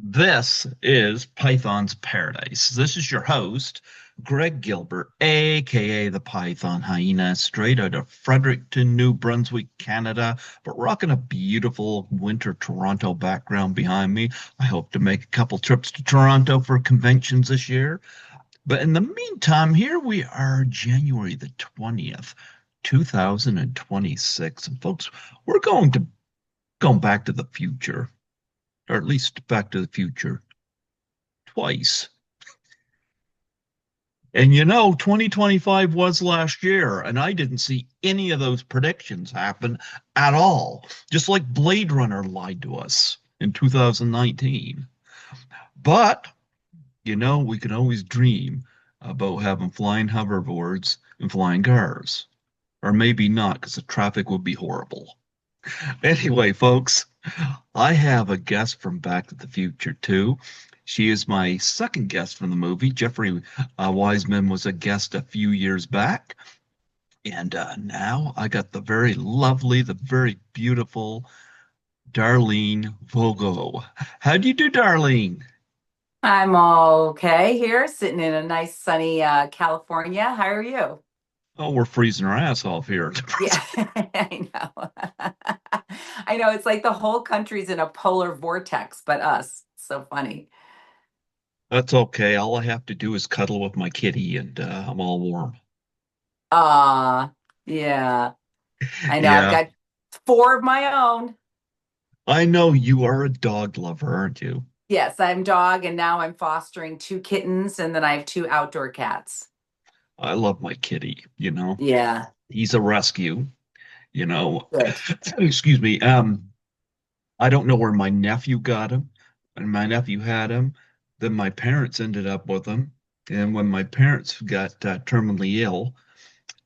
This is Python's Paradise. This is your host, Greg Gilbert, aka the Python Hyena, straight out of Fredericton, New Brunswick, Canada, but rocking a beautiful winter Toronto background behind me. I hope to make a couple trips to Toronto for conventions this year. But in the meantime, here we are, January the 20th, 2026. And folks, we're going back to the future, or at least back to the future twice. And 2025 was last year, and I didn't see any of those predictions happen at all. Just like Blade Runner lied to us in 2019. But, we can always dream about having flying hoverboards and flying cars. Or maybe not, because the traffic would be horrible. Anyway, folks, I have a guest from Back to the Future too. She is my second guest from the movie. Jeffrey Wiseman was a guest a few years back. And now I got the very lovely, the very beautiful Darlene Vogel. How do you do, Darlene? I'm all okay here, sitting in a nice sunny California. How are you? Oh, we're freezing our ass off here. Yeah, I know. I know it's like the whole country's in a polar vortex, but us. So funny. That's okay. All I have to do is cuddle with my kitty and I'm all warm. Yeah. I know. I've Yeah, got four of my own. I know you are a dog lover, aren't you? Yes, I'm dog, and now I'm fostering two kittens, and then I have two outdoor cats. I love my kitty. Yeah, He's a rescue, you know. good. Excuse me. I don't know where my nephew got him, and my nephew had him. Then my parents ended up with him, and when my parents got terminally ill,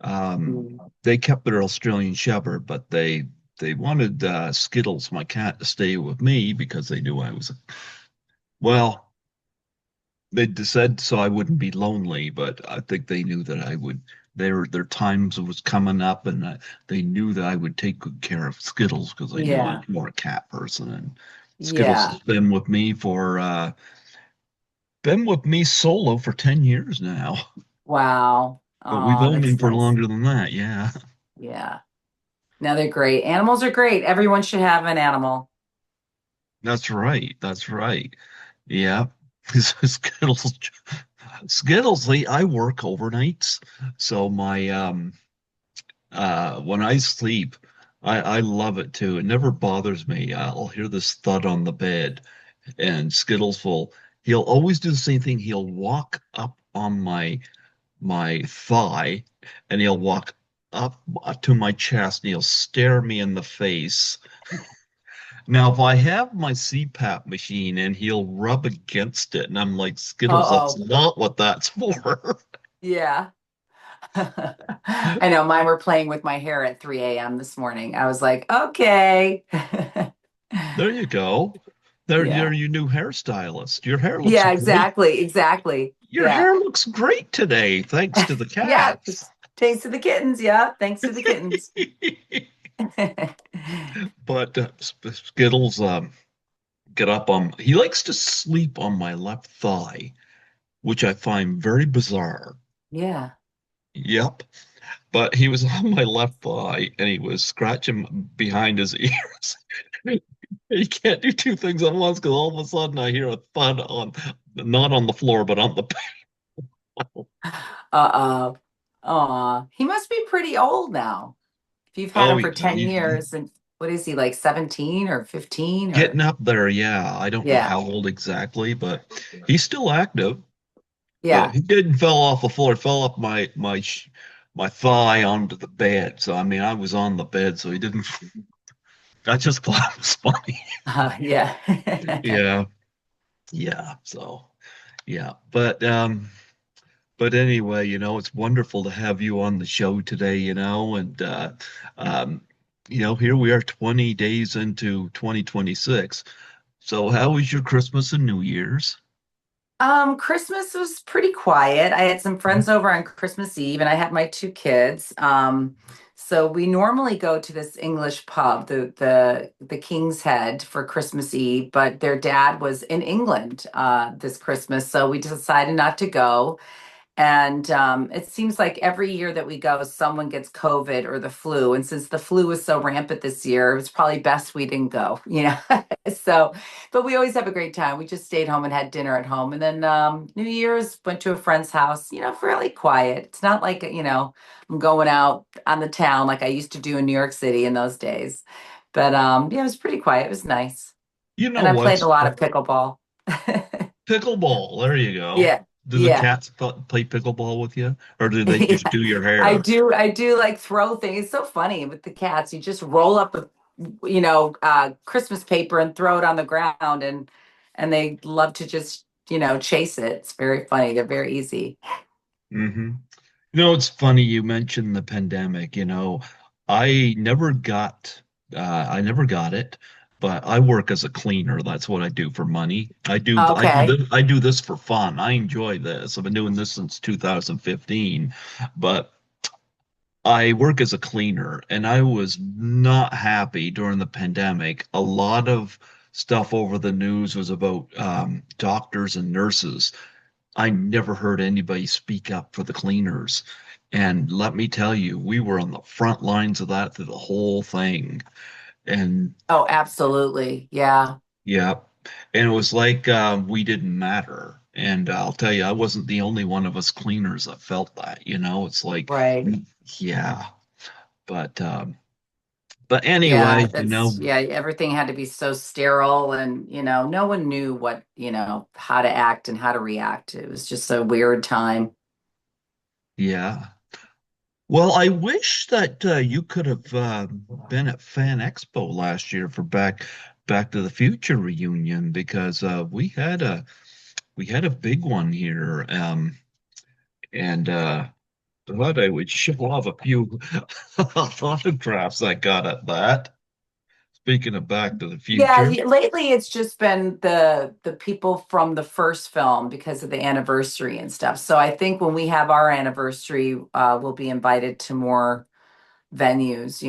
Mm. they kept their Australian Shepherd, but they wanted Skittles, my cat, to stay with me because they knew I was well. They said so I wouldn't be lonely, but I think they knew that I would. Their times was coming up, and they knew that I would take good care of Skittles because they knew I'm Yeah, more a cat person. And Skittles has yeah. been with me solo for 10 years now, Wow. but we've Oh, owned that's him for nice. longer than that. Yeah, Yeah. No, they're great. Animals are great. Everyone should have an animal. that's right. That's right. Yeah. Skittles, Skittles, I work overnights, so my when I sleep, I love it too. It never bothers me. I'll hear this thud on the bed, and Skittles he'll always do the same thing. He'll walk up on my thigh, and he'll walk up to my chest, and he'll stare me in the face. Now, if I have my CPAP machine and he'll rub against it, and I'm like, Skittles, that's Uh-oh. not what that's for. Yeah. I know mine were playing with my hair at 3 a.m. this morning. I was like, okay. There you go. There, you're Yeah. your new hairstylist. Your hair looks Yeah, great. exactly. Exactly. Your Yeah. hair looks great today, thanks to the Yeah. cats. Thanks to the kittens. Yeah. Thanks to the kittens. But Skittles, he likes to sleep on my left thigh, which I find very bizarre. Yeah. Yep. But he was on my left thigh and he was scratching behind his ears. You can't do two things at once because all of a sudden I hear a thud not on the floor, but on the bed. Uh-uh. Aw. He must be pretty old now. If you've had Oh, him for 10 years, and what is he, like 17 or 15 getting or up there, yeah. I don't know yeah. how old exactly, but he's still active. But Yeah. he didn't fell off the floor. He fell off my thigh onto the bed. So I mean, I was on the bed, so he didn't. I just thought it was funny. Yeah. Yeah, yeah. So yeah, but anyway, it's wonderful to have you on the show today. And um, here we are, 20 days into 2026. So how was your Christmas and New Year's? Christmas was pretty quiet. I had some friends over on Christmas Eve and I had my two kids. So we normally go to this English pub, the King's Head, for Christmas Eve, but their dad was in England this Christmas, so we decided not to go. And it seems like every year that we go, someone gets COVID or the flu. And since the flu was so rampant this year, it was probably best we didn't go, you know? So, but we always have a great time. We just stayed home and had dinner at home. And then New Year's, went to a friend's house, fairly quiet. It's not like, I'm going out on the town like I used to do in New York City in those days. But yeah, it was pretty quiet. It was nice. You And know I played a what's lot of pickleball. pickleball? There you go. Yeah. Do the Yeah. cats play pickleball with you, or do they just Yeah, do your I hair? do. I do like throw things. It's so funny with the cats. You just roll up with, Christmas paper and throw it on the ground, and they love to just, chase it. It's very funny. They're very easy. Hmm. It's funny you mentioned the pandemic. I never got I never got it, but I work as a cleaner. That's what I do for money. Okay. I do this for fun. I enjoy this. I've been doing this since 2015, but I work as a cleaner and I was not happy during the pandemic. A lot of stuff over the news was about doctors and nurses. I never heard anybody speak up for the cleaners. And let me tell you, we were on the front lines of that through the whole thing. And Oh, absolutely. Yeah. yeah, and it was like we didn't matter. And I'll tell you, I wasn't the only one of us cleaners that felt that, It's like, Right. yeah, but but Yeah. anyway, Yeah. Everything had to be so sterile, and, no one knew what, how to act and how to react. It was just a weird time. yeah. Well, I wish that you could have been at Fan Expo last year for Back to the Future reunion because we had a big one here, and I thought I would show off a few photographs I got at that. Speaking of Back to the Yeah, Future. lately it's just been the people from the first film because of the anniversary and stuff. So I think when we have our anniversary, we'll be invited to more venues.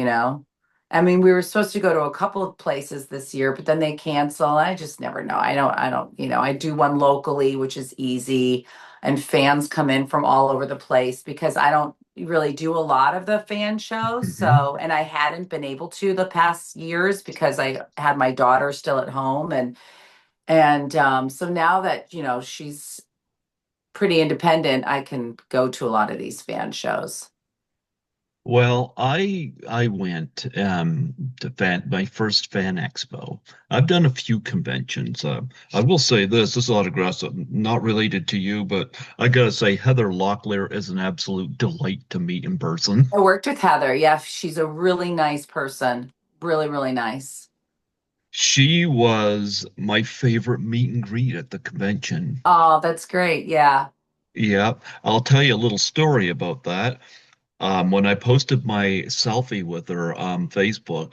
I mean, we were supposed to go to a couple of places this year, but then they cancel. I just never know. I do one locally, which is easy, and fans come in from all over the place because I don't really do a lot of the fan shows. Mhm. So, and I hadn't been able to the past years because I had my daughter still at home, and so now that, she's pretty independent, I can go to a lot of these fan shows. Well, I went to my first fan expo. I've done a few conventions. I will say this autograph's not related to you, but I gotta say Heather Locklear is an absolute delight to meet in person. I worked with Heather. Yeah, she's a really nice person. Really, really nice. She was my favorite meet and greet at the convention. Oh, that's great. Yeah. Yeah, I'll tell you a little story about that. When I posted my selfie with her on Facebook,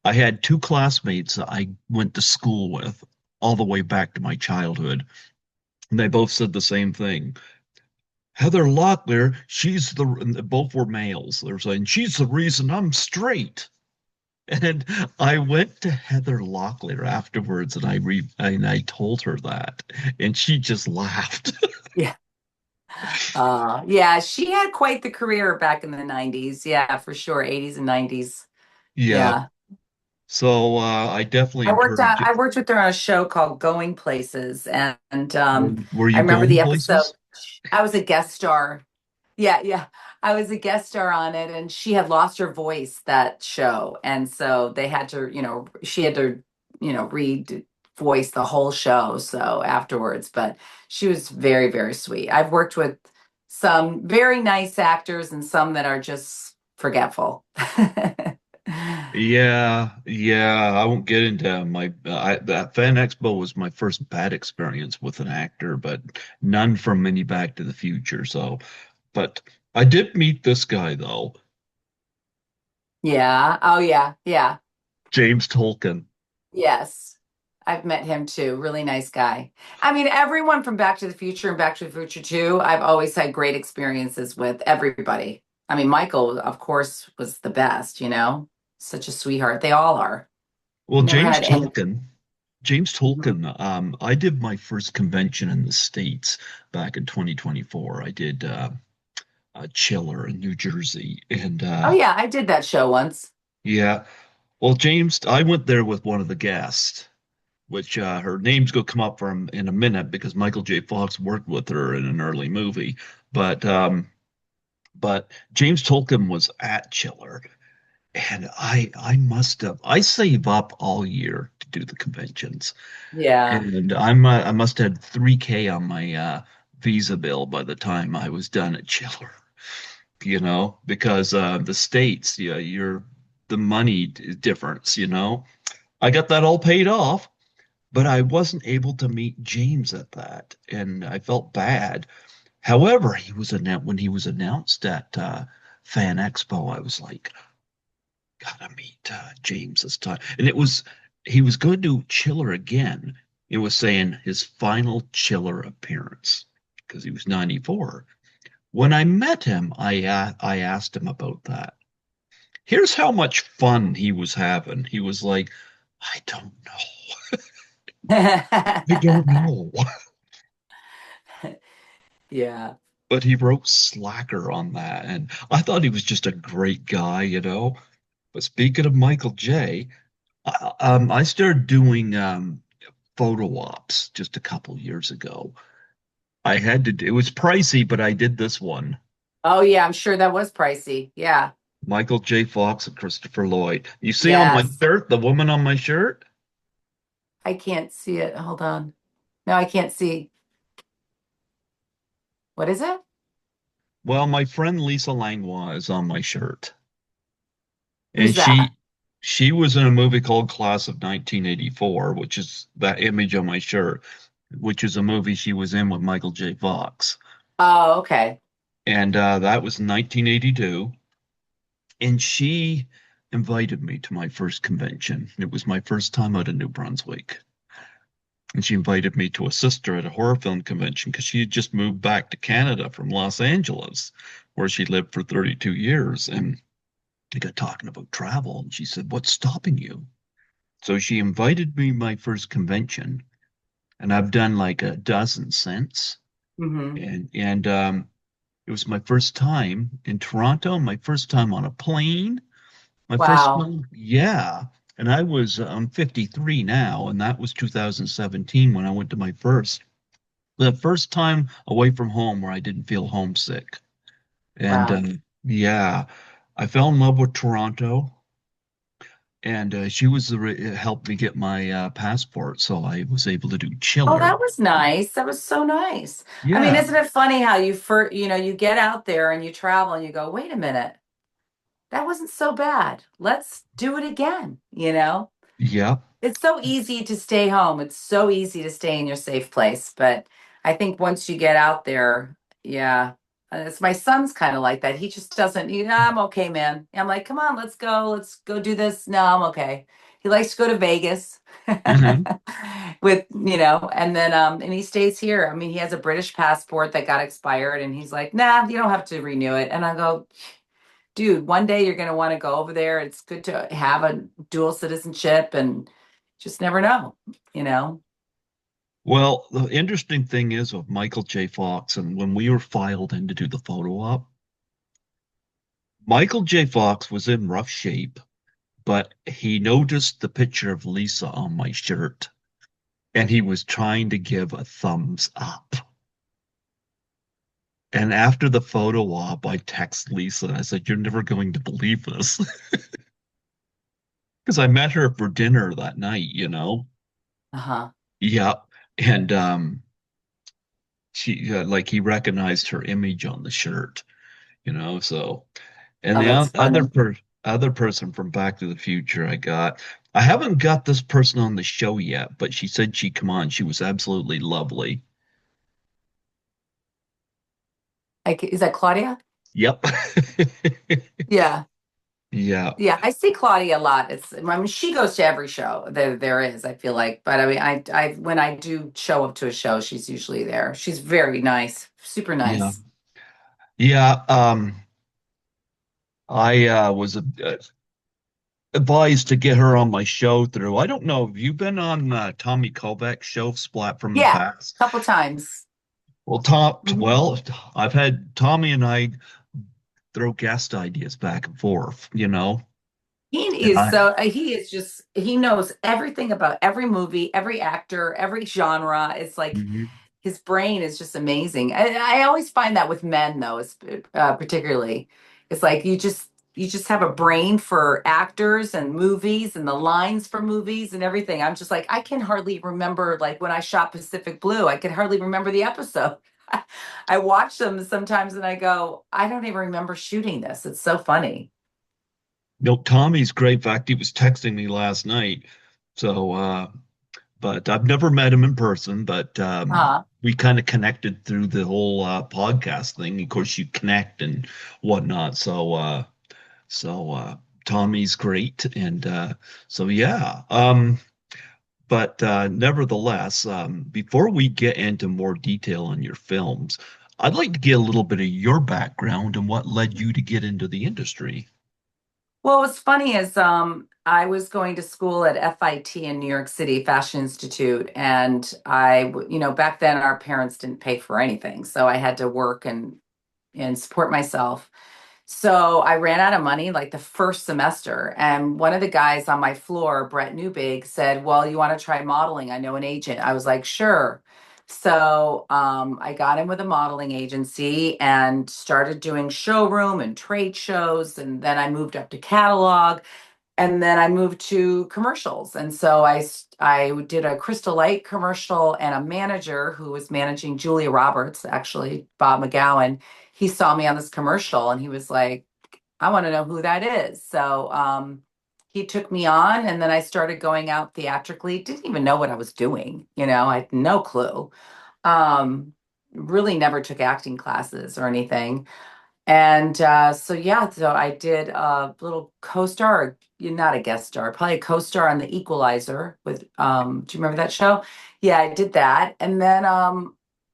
I had two classmates that I went to school with all the way back to my childhood. And they both said the same thing. Heather Locklear, and both were males. They're saying, she's the reason I'm straight. And I went to Heather Locklear afterwards and I told her that. And she just laughed. Yeah. Yeah, she had quite the career back in the 90s. Yeah, for sure. 80s and 90s. Yeah. Yeah. So I definitely encourage you. I worked with her on a show called Going Places, and Were I you remember going the episode. places? I was a guest star. Yeah, yeah. I was a guest star on it, and she had lost her voice that show. And so they had to, she had to, read voice the whole show. So afterwards, but she was very, very sweet. I've worked with some very nice actors and some that are just forgetful. Yeah, yeah. I won't get into that Fan Expo was my first bad experience with an actor, but none from any Back to the Future. So, but I did meet this guy though, Yeah. Oh, yeah. Yeah. James Tolkien. Yes. I've met him too. Really nice guy. I mean, everyone from Back to the Future and Back to the Future 2, I've always had great experiences with everybody. I mean, Michael, of course, was the best, such a sweetheart. They all are. Well, Never had any. James Mhm. Tolkien, I did my first convention in the States back in 2024. I did Chiller in New Jersey. And Oh, yeah, I did that show once. yeah, well, James, I went there with one of the guests, which her name's going to come up from in a minute because Michael J. Fox worked with her in an early movie. But James Tolkien was at Chiller, and I must have I save up all year to do the conventions, Yeah. and I must have had 3K on my visa bill by the time I was done at Chiller. Because the states, yeah, the money difference. I got that all paid off, but I wasn't able to meet James at that, and I felt bad. However, when he was announced at Fan Expo, I was like, gotta meet James this time. And he was going to do Chiller again. It was saying his final Chiller appearance because he was 94. When I met him, I asked him about that. Here's how much fun he was having. He was like, I don't know. I don't know. Yeah. But he wrote Slacker on that, and I thought he was just a great guy. But speaking of Michael J., I started doing photo ops just a couple years ago. It was pricey, but I did this one. Oh, yeah, I'm sure that was pricey. Yeah. Michael J. Fox and Christopher Lloyd. You see on my Yes. shirt, the woman on my shirt? I can't see it. Hold on. No, I can't see. What is it? Well, my friend Lisa Langlois is on my shirt. Who's And that? she was in a movie called Class of 1984, which is that image on my shirt, which is a movie she was in with Michael J. Fox. Oh, okay. And that was 1982. And she invited me to my first convention. It was my first time out of New Brunswick. And she invited me to assist her at a horror film convention because she had just moved back to Canada from Los Angeles, where she lived for 32 years. And I got talking about travel, and she said, "What's stopping you?" So she invited me to my first convention, and I've done like a dozen since. Hmm. And it was my first time in Toronto, my first time on a plane, my first Wow. time, yeah. And I'm 53 now, and that was 2017 when I went to the first time away from home where I didn't feel homesick. And Wow. yeah, I fell in love with Toronto, and she was helped me get my passport, so I was able to do Oh, Chiller. that was nice. That was so nice. I mean, Yeah, isn't it funny how you get out there and you travel and you go, wait a minute, that wasn't so bad. Let's do it again. yeah. It's so easy to stay home. It's so easy to stay in your safe place. But I think once you get out there, yeah. It's my son's kind of like that. He just doesn't, I'm okay, man. I'm like, come on, let's go. Let's go do this. No, I'm okay. He likes to go to Vegas Hmm. and he stays here. I mean, he has a British passport that got expired and he's like, nah, you don't have to renew it. And I go, dude, one day you're going to want to go over there. It's good to have a dual citizenship and just never know, you know? Well, the interesting thing is with Michael J. Fox, and when we were filed in to do the photo op, Michael J. Fox was in rough shape, but he noticed the picture of Lisa on my shirt, and he was trying to give a thumbs up. And after the photo op, I text Lisa and I said, "You're never going to believe this." Because I met her for dinner that night. Uh-huh. Yeah. And she like he recognized her image on the shirt. So and Oh, the that's funny. other person from Back to the Future I haven't got this person on the show yet, but she said she'd come on. She was absolutely lovely. Like, is that Claudia? Yep. Yeah. Yeah. Yeah, I see Claudia a lot. I mean, she goes to every show there is, I feel like. But I mean, when I do show up to a show, she's usually there. She's very nice, super Yeah. nice. Yeah. I was advised to get her on my show through. I don't know. Have you been on Tommy Kovacs show, Splat from the Yeah, Past? a couple times. Mhm. Well, I've had Tommy and I throw guest ideas back and forth, and He is just he knows everything about every movie, every actor, every genre. It's like Mhm. his brain is just amazing. I always find that with men though, particularly, it's like you just have a brain for actors and movies and the lines for movies and everything. I'm just like I can hardly remember like when I shot Pacific Blue, I could hardly remember the episode. I watch them sometimes and I go, I don't even remember shooting this. It's so funny. Tommy's great. In fact, he was texting me last night. So, but I've never met him in person, but Uh, we kind of connected through the whole podcast thing. Of course, you connect and whatnot. So Tommy's great, and so yeah. But nevertheless, before we get into more detail on your films, I'd like to get a little bit of your background and what led you to get into the industry. Well, what's funny is I was going to school at FIT in New York City, Fashion Institute, and back then our parents didn't pay for anything, so I had to work and support myself. So I ran out of money like the first semester. And one of the guys on my floor, Brett Newbig, said, well, you want to try modeling? I know an agent. I was like, sure. So I got in with a modeling agency and started doing showroom and trade shows. And then I moved up to catalog and then I moved to commercials. And so I did a Crystal Light commercial and a manager who was managing Julia Roberts, actually, Bob McGowan. He saw me on this commercial and he was like, I want to know who that is. So he took me on and then I started going out theatrically. Didn't even know what I was doing. I had no clue. Um, really never took acting classes or anything. And so I did a little co-star, not a guest star, probably a co-star on The Equalizer with, do you remember that show? Yeah, I did that. And then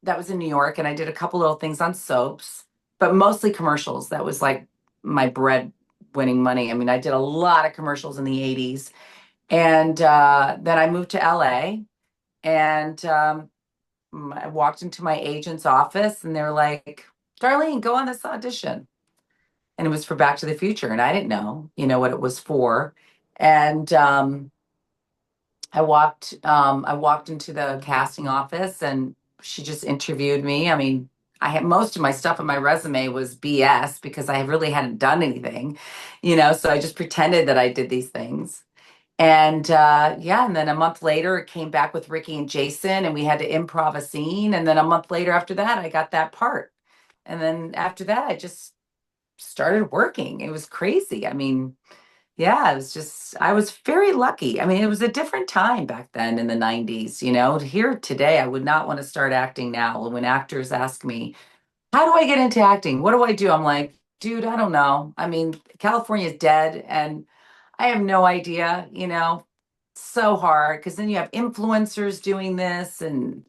that was in New York, and I did a couple little things on soaps, but mostly commercials. That was like my bread winning money. I mean, I did a lot of commercials in the 80s. And then I moved to LA and I walked into my agent's office and they're like, Darlene, go on this audition and it was for Back to the Future, and I didn't know, what it was for. And I walked into the casting office, and she just interviewed me. I mean, I had most of my stuff on my resume was BS because I really hadn't done anything, So I just pretended that I did these things. And yeah, and then a month later, it came back with Ricky and Jason, and we had to improv a scene. And then a month later, after that, I got that part. And then after that, I just started working. It was crazy. I mean, yeah, I was very lucky. I mean, it was a different time back then in the 90s, Here today, I would not want to start acting now. When actors ask me, how do I get into acting? What do I do? I'm like, dude, I don't know. I mean, California is dead and I have no idea, So hard because then you have influencers doing this and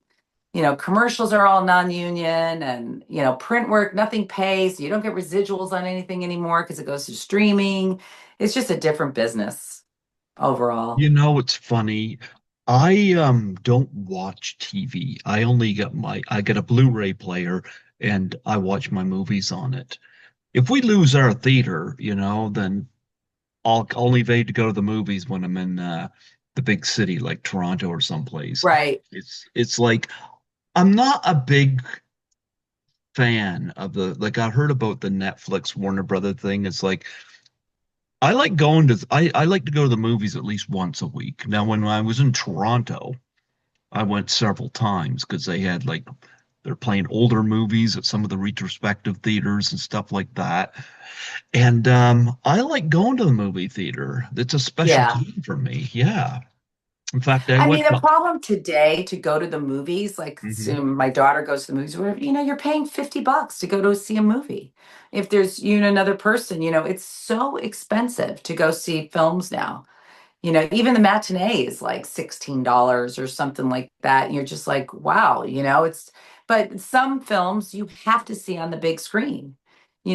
commercials are all non-union and, print work, nothing pays. You don't get residuals on anything anymore because it goes to streaming. It's just a different business overall. It's funny. I don't watch TV. I get a Blu-ray player and I watch my movies on it. If we lose our theater, then I'll only pay to go to the movies when I'm in the big city like Toronto or someplace. Right. It's like I'm not a big fan of the like I heard about the Netflix Warner Brother thing. It's like I like to go to the movies at least once a week. Now when I was in Toronto, I went several times because they're playing older movies at some of the retrospective theaters and stuff like that. And I like going to the movie theater. It's a special Yeah. time for me. Yeah. In fact, I I went. mean, the problem today to go to the movies, like Mhm. soon my daughter goes to the movies, where, you're paying $50 to go to see a movie. If there's you and another person, it's so expensive to go see films now. Even the matinee is like $16 or something like that. And you're just like, wow, but some films you have to see on the big screen.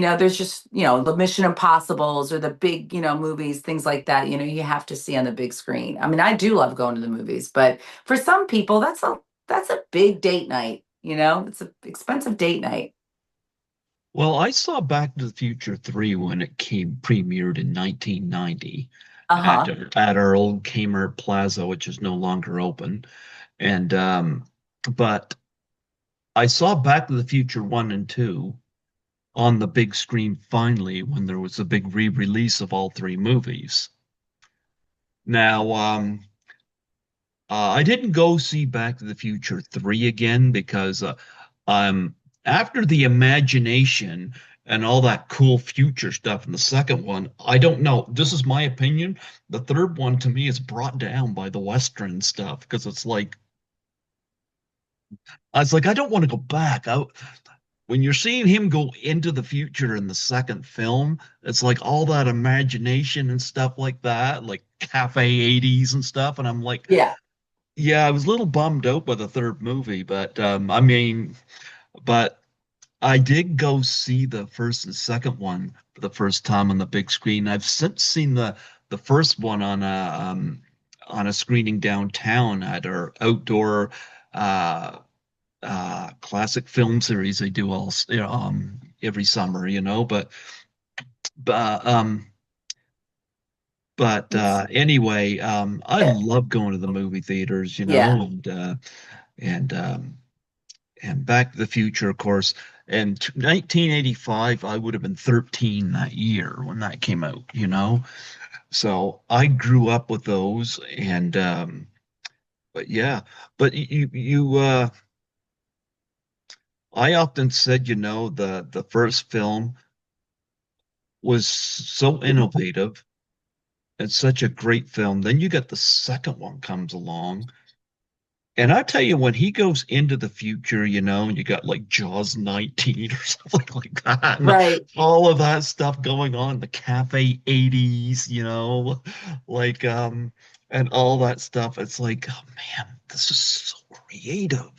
There's just, the Mission Impossibles or the big, movies, things like that, you have to see on the big screen. I mean, I do love going to the movies, but for some people, that's a big date night, it's an expensive date night. Well, I saw Back to the Future 3 when it came premiered in 1990 at Uh-huh. at our old Kmart Plaza, which is no longer open. And but I saw Back to the Future 1 and 2 on the big screen finally when there was a big re-release of all three movies. Now, I didn't go see Back to the Future 3 again because um, after the imagination and all that cool future stuff in the second one, I don't know. This is my opinion. The third one to me is brought down by the Western stuff because it's like, I was like, I don't want to go back. When you're seeing him go into the future in the second film, it's like all that imagination and stuff like that, like Cafe 80s and stuff. And I'm like, Yeah. yeah, I was a little bummed out by the third movie, but I mean, but I did go see the first and second one for the first time on the big screen. I've since seen the first one on a screening downtown at our outdoor uh classic film series they do all every summer, but It's anyway, I yeah. love going to the movie theaters, Yeah. and and Back to the Future, of course. And 1985, I would have been 13 that year when that came out, So I grew up with those, and but yeah, but I often said, the first film was so innovative and such a great film. Then you got the second one comes along. And I tell you, when he goes into the future, and you got like Jaws 19 or something like that, and Right. all of that stuff going on, the Cafe 80s, like and all that stuff. It's like, oh man, this is so creative,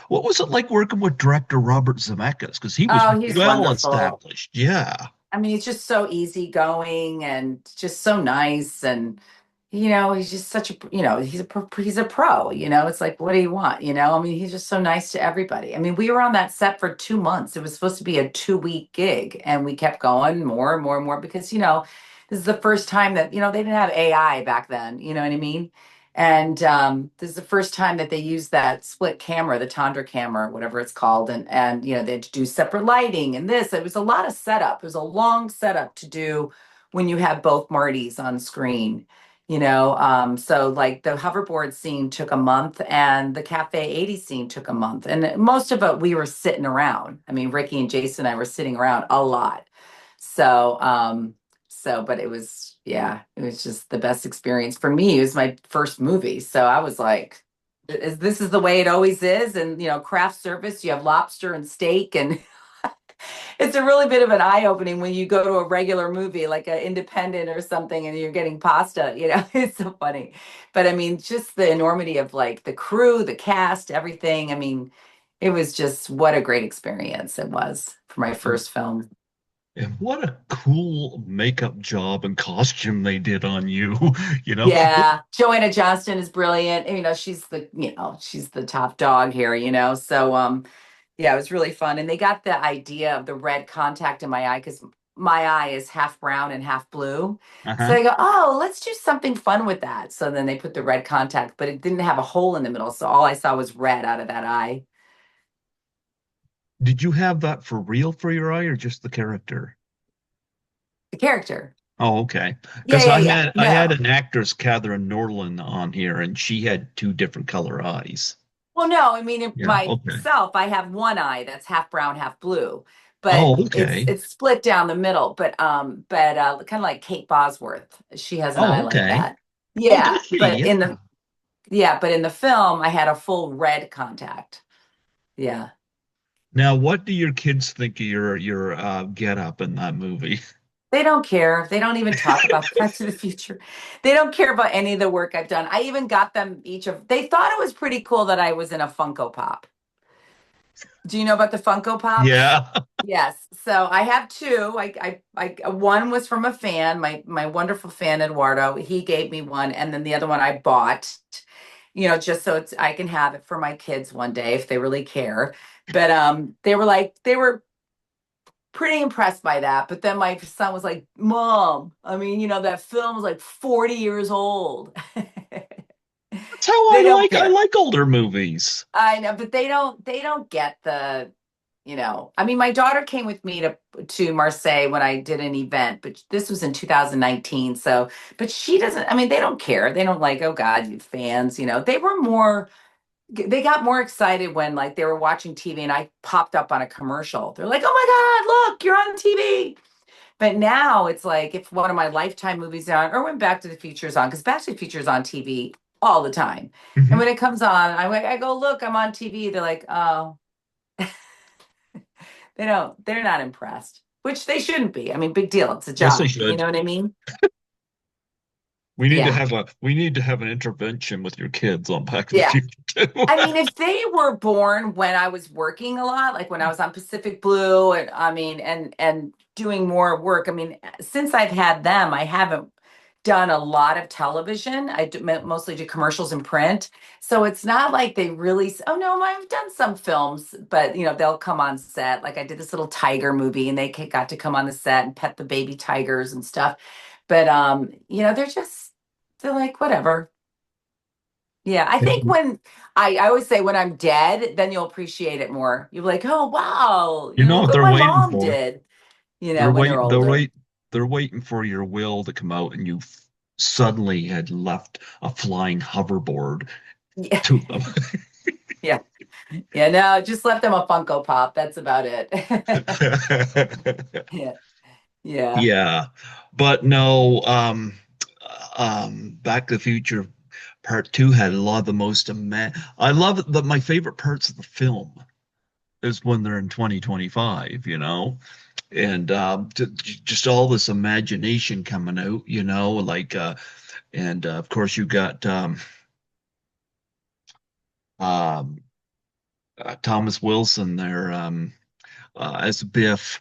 What was it like working with director Robert Zemeckis? Because he was Oh, he's well wonderful. established. Yeah. I mean, he's just so easygoing and just so nice. And, he's just such a, he's a pro, it's like, what do you want? I mean, he's just so nice to everybody. I mean, we were on that set for 2 months. It was supposed to be a 2-week gig and we kept going more and more and more because, this is the first time that, they didn't have AI back then. You know what I mean? And this is the first time that they used that split camera, the Tundra camera, whatever it's called, and they had to do separate lighting and this. It was a lot of setup. It was a long setup to do when you have both Martys on screen. So like the hoverboard scene took a month, and the Cafe 80 scene took a month, and most of it we were sitting around. I mean, Ricky and Jason and I were sitting around a lot. So but yeah, it was just the best experience for me. It was my first movie. So I was like, this is the way it always is. And, craft service, you have lobster and steak. And it's a really bit of an eye opening when you go to a regular movie, like an independent or something, and you're getting pasta, it's so funny. But I mean, just the enormity of like the crew, the cast, everything. I mean, it was just what a great experience it was for my first film. And what a cool makeup job and costume they did on you, Yeah, Joanna Johnston is brilliant. And, she's the top dog here, So yeah, it was really fun. And they got the idea of the red contact in my eye because my eye is half brown and half blue. So Uh-huh. they go, "Oh, let's do something fun with that." So then they put the red contact, but it didn't have a hole in the middle. So all I saw was red out of that eye. Did you have that for real for your eye or just the character? The character. Oh, okay. Yeah, Because yeah, I yeah. had I had No. an actress, Catherine Norland, on here, and she had two different color eyes. Well, no, I mean Yeah. Okay. myself, I have one eye that's half brown, half blue, but Oh, it's okay. it's split down the middle. But kind of like Kate Bosworth, she has an eye Oh, like okay. that. Oh, does Yeah, she? Yeah. but in the film, I had a full red contact. Yeah, Now, what do your kids think of your get up in that movie? they don't care. They don't even talk about Back to the Future. They don't care about any of the work I've done. I even got them each of. They thought it was pretty cool that I was in a Funko Pop. Do you know about the Funko Pops? Yeah. Yes. So I have two. One was from a fan, my wonderful fan Eduardo. He gave me one, and then the other one I bought, just so I can have it for my kids one day if they really care. But they were pretty impressed by that. But then my son was like, "Mom, I mean, that film was like 40 years old." That's how They don't I care. like older movies. I know, but they don't get I mean, my daughter came with me to Marseille when I did an event, but this was in 2019. So, but she doesn't, I mean, they don't care. They don't like, oh God, you fans, they got more excited when like they were watching TV and I popped up on a commercial. They're like, oh my God, look, you're on TV. But now it's like if one of my Lifetime movies is on, or when Back to the Future is on, because Back to the Future is on TV all the time. And Mhm. when it comes on, I go, look, I'm on TV. They're like, oh, they're not impressed, which they shouldn't be. I mean, big deal. It's a Yes, they job. You should. know what I mean? To Yeah. have a we need to have an intervention with your kids on Back to the Yeah. Future too. I mean, if they were born when I was working a lot, like when I was on Pacific Blue and I mean, and doing more work, I mean, since I've had them, I haven't done a lot of television. Mostly do commercials and print. So it's not like they really, oh no, I've done some films, but they'll come on set. Like I did this little tiger movie and they got to come on the set and pet the baby tigers and stuff. But they're like, whatever. Yeah, I think when I always say when I'm dead, then you'll appreciate it more. You're like, oh wow, You know look what what they're my waiting mom for? did, They're when they're wait they're older. wait they're waiting for your will to come out and you suddenly had left a flying hoverboard Yeah, to them. yeah, yeah. No, just left them a Funko Pop. That's about it. Yeah, yeah, Yeah. But no, Back to the Future Part Two had a lot of the most I love that my favorite parts of the film is when they're in 2025, and just all this imagination coming out, like and of course you got um Thomas Wilson there as Biff.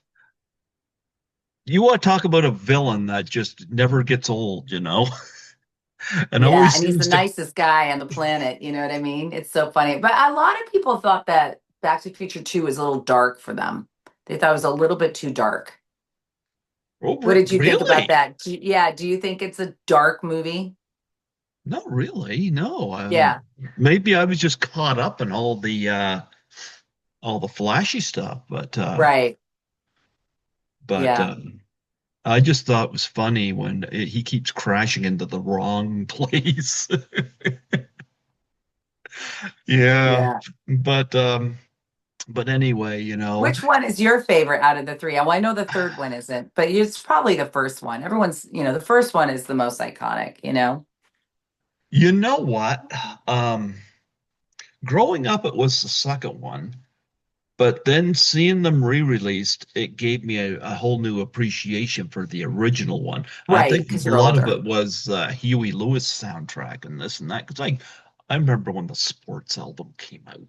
You want to talk about a villain that just never gets old, and yeah. always And he's the seems to. nicest guy on the planet. You know what I mean? It's so funny. But a lot of people thought that Back to the Future 2 was a little dark for them. They thought it was a little bit too dark. Oh, What did you think about really? that? Yeah, do you think it's a dark movie? Not really. No. Yeah, Maybe I was just caught up in all the flashy stuff, right. but Yeah, I just thought it was funny when he keeps crashing into the wrong place. Yeah, yeah. but anyway, Which one is your favorite out of the three? Well, I know the third one isn't, but it's probably the first one. The first one is the most iconic. you know what? Um, Growing up, it was the second one, but then seeing them re-released, it gave me a whole new appreciation for the original one. I Right, think because a you're lot of older. it was Huey Lewis soundtrack and this and that. Because I remember when the sports album came out,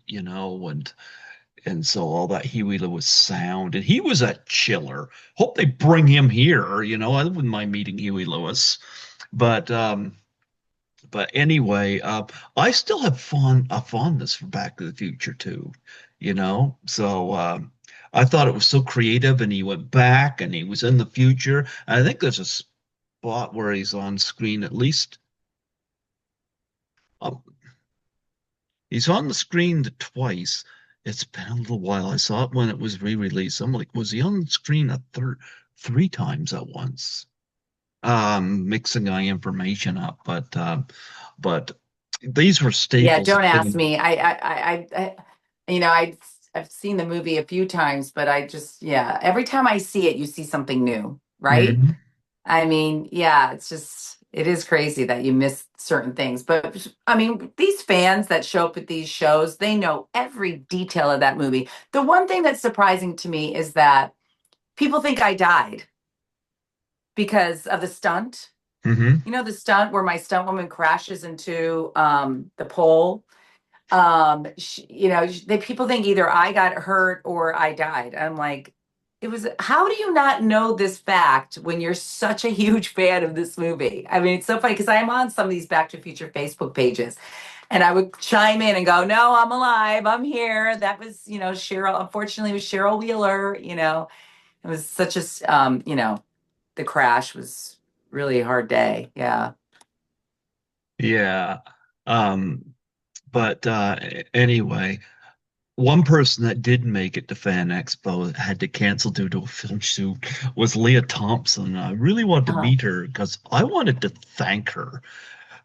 and so all that Huey Lewis sound, and he was a chiller. Hope they bring him here. I wouldn't mind meeting Huey Lewis, but anyway, I still have a fondness for Back to the Future too. So I thought it was so creative, and he went back, and he was in the future. I think there's a spot where he's on screen at least. Um, he's on the screen twice. It's been a little while. I saw it when it was re-released. I'm like, was he on the screen three times at once? Mixing my information up, but these were Yeah, staples of don't ask cinema. me. I've seen the movie a few times, but yeah, every time I see it, you see something new, right? Mhm. I mean, yeah, it is crazy that you miss certain things. But I mean, these fans that show up at these shows, they know every detail of that movie. The one thing that's surprising to me is that people think I died because of the stunt. Hmm. The stunt where my stunt woman crashes into the pole. People think either I got hurt or I died. I'm like, it was, how do you not know this fact when you're such a huge fan of this movie? I mean, it's so funny because I'm on some of these Back to the Future Facebook pages and I would chime in and go, no, I'm alive. I'm here. That was, Cheryl, unfortunately, it was Cheryl Wheeler. It was such the crash was really a hard day. Yeah. Yeah. Um, but anyway, one person that did make it to Fan Expo had to cancel due to a film shoot was Leah Thompson. I really wanted to Uh, meet her because I wanted to thank her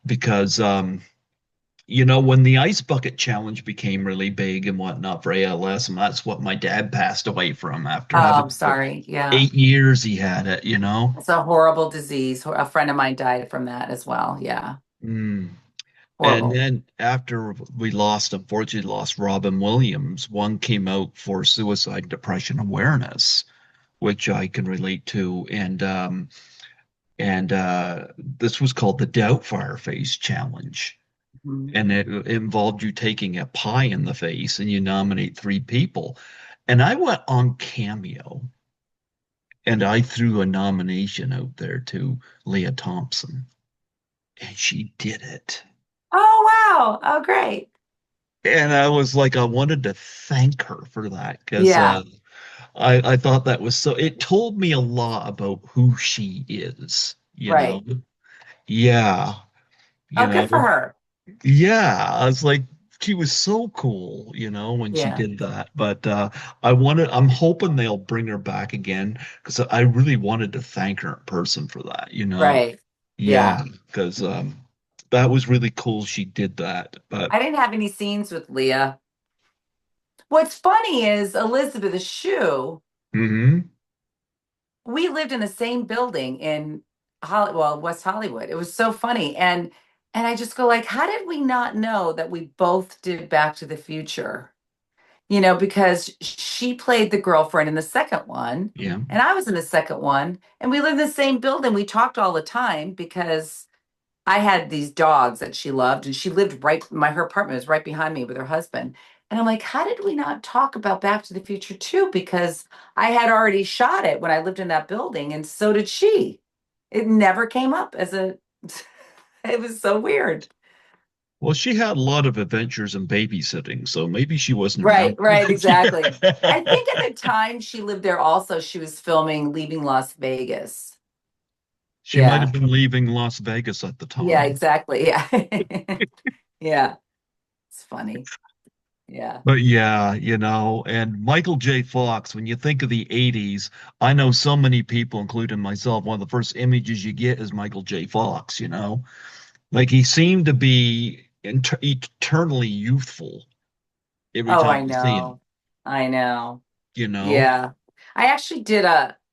because when the ice bucket challenge became really big and whatnot for ALS, and that's what my dad passed away from after oh, I'm having for sorry. Yeah. 8 years he had it. It's a horrible disease. A friend of mine died from that as well. Yeah. Mm. And Horrible. then after we unfortunately lost Robin Williams, one came out for suicide and depression awareness, which I can relate to. And this was called the Doubtfire Face Challenge. Mhm. And it involved you taking a pie in the face and you nominate three people. And I went on Cameo and I threw a nomination out there to Leah Thompson, and she did it. Oh, wow. Oh, great. And I was like, I wanted to thank her for that because Yeah. I thought that was so, it told me a lot about who she is, you know? Right. Yeah, you Oh, good for know? her. Yeah, I was like, she was so cool, when she Yeah. did that. But I'm hoping they'll bring her back again because I really wanted to thank her in person for that. Right. Yeah, Yeah. because that was really cool she did that. But I didn't have any scenes with Leah. What's funny is Elizabeth Shue, hmm we lived in the same building in West Hollywood. It was so funny. And I just go like, how did we not know that we both did Back to the Future? Because she played the girlfriend in the second one, yeah. and I was in the second one, and we lived in the same building. We talked all the time because I had these dogs that she loved, and she lived her apartment was right behind me with her husband. And I'm like, how did we not talk about Back to the Future 2? Because I had already shot it when I lived in that building, and so did she. It never came up as a, it was so weird. Well, she had a lot of adventures in babysitting, so maybe she wasn't Right, around. right, exactly. I Yeah. think at the time she lived there also, she was filming Leaving Las Vegas. She might have Yeah. been leaving Las Vegas at the Yeah, time. exactly. Yeah. Yeah. It's funny. Yeah. But yeah, and Michael J. Fox, when you think of the 80s, I know so many people, including myself, one of the first images you get is Michael J. Fox. Like he seemed to be eternally youthful every Oh, time I you see him, know. I know. you know? Yeah. I actually did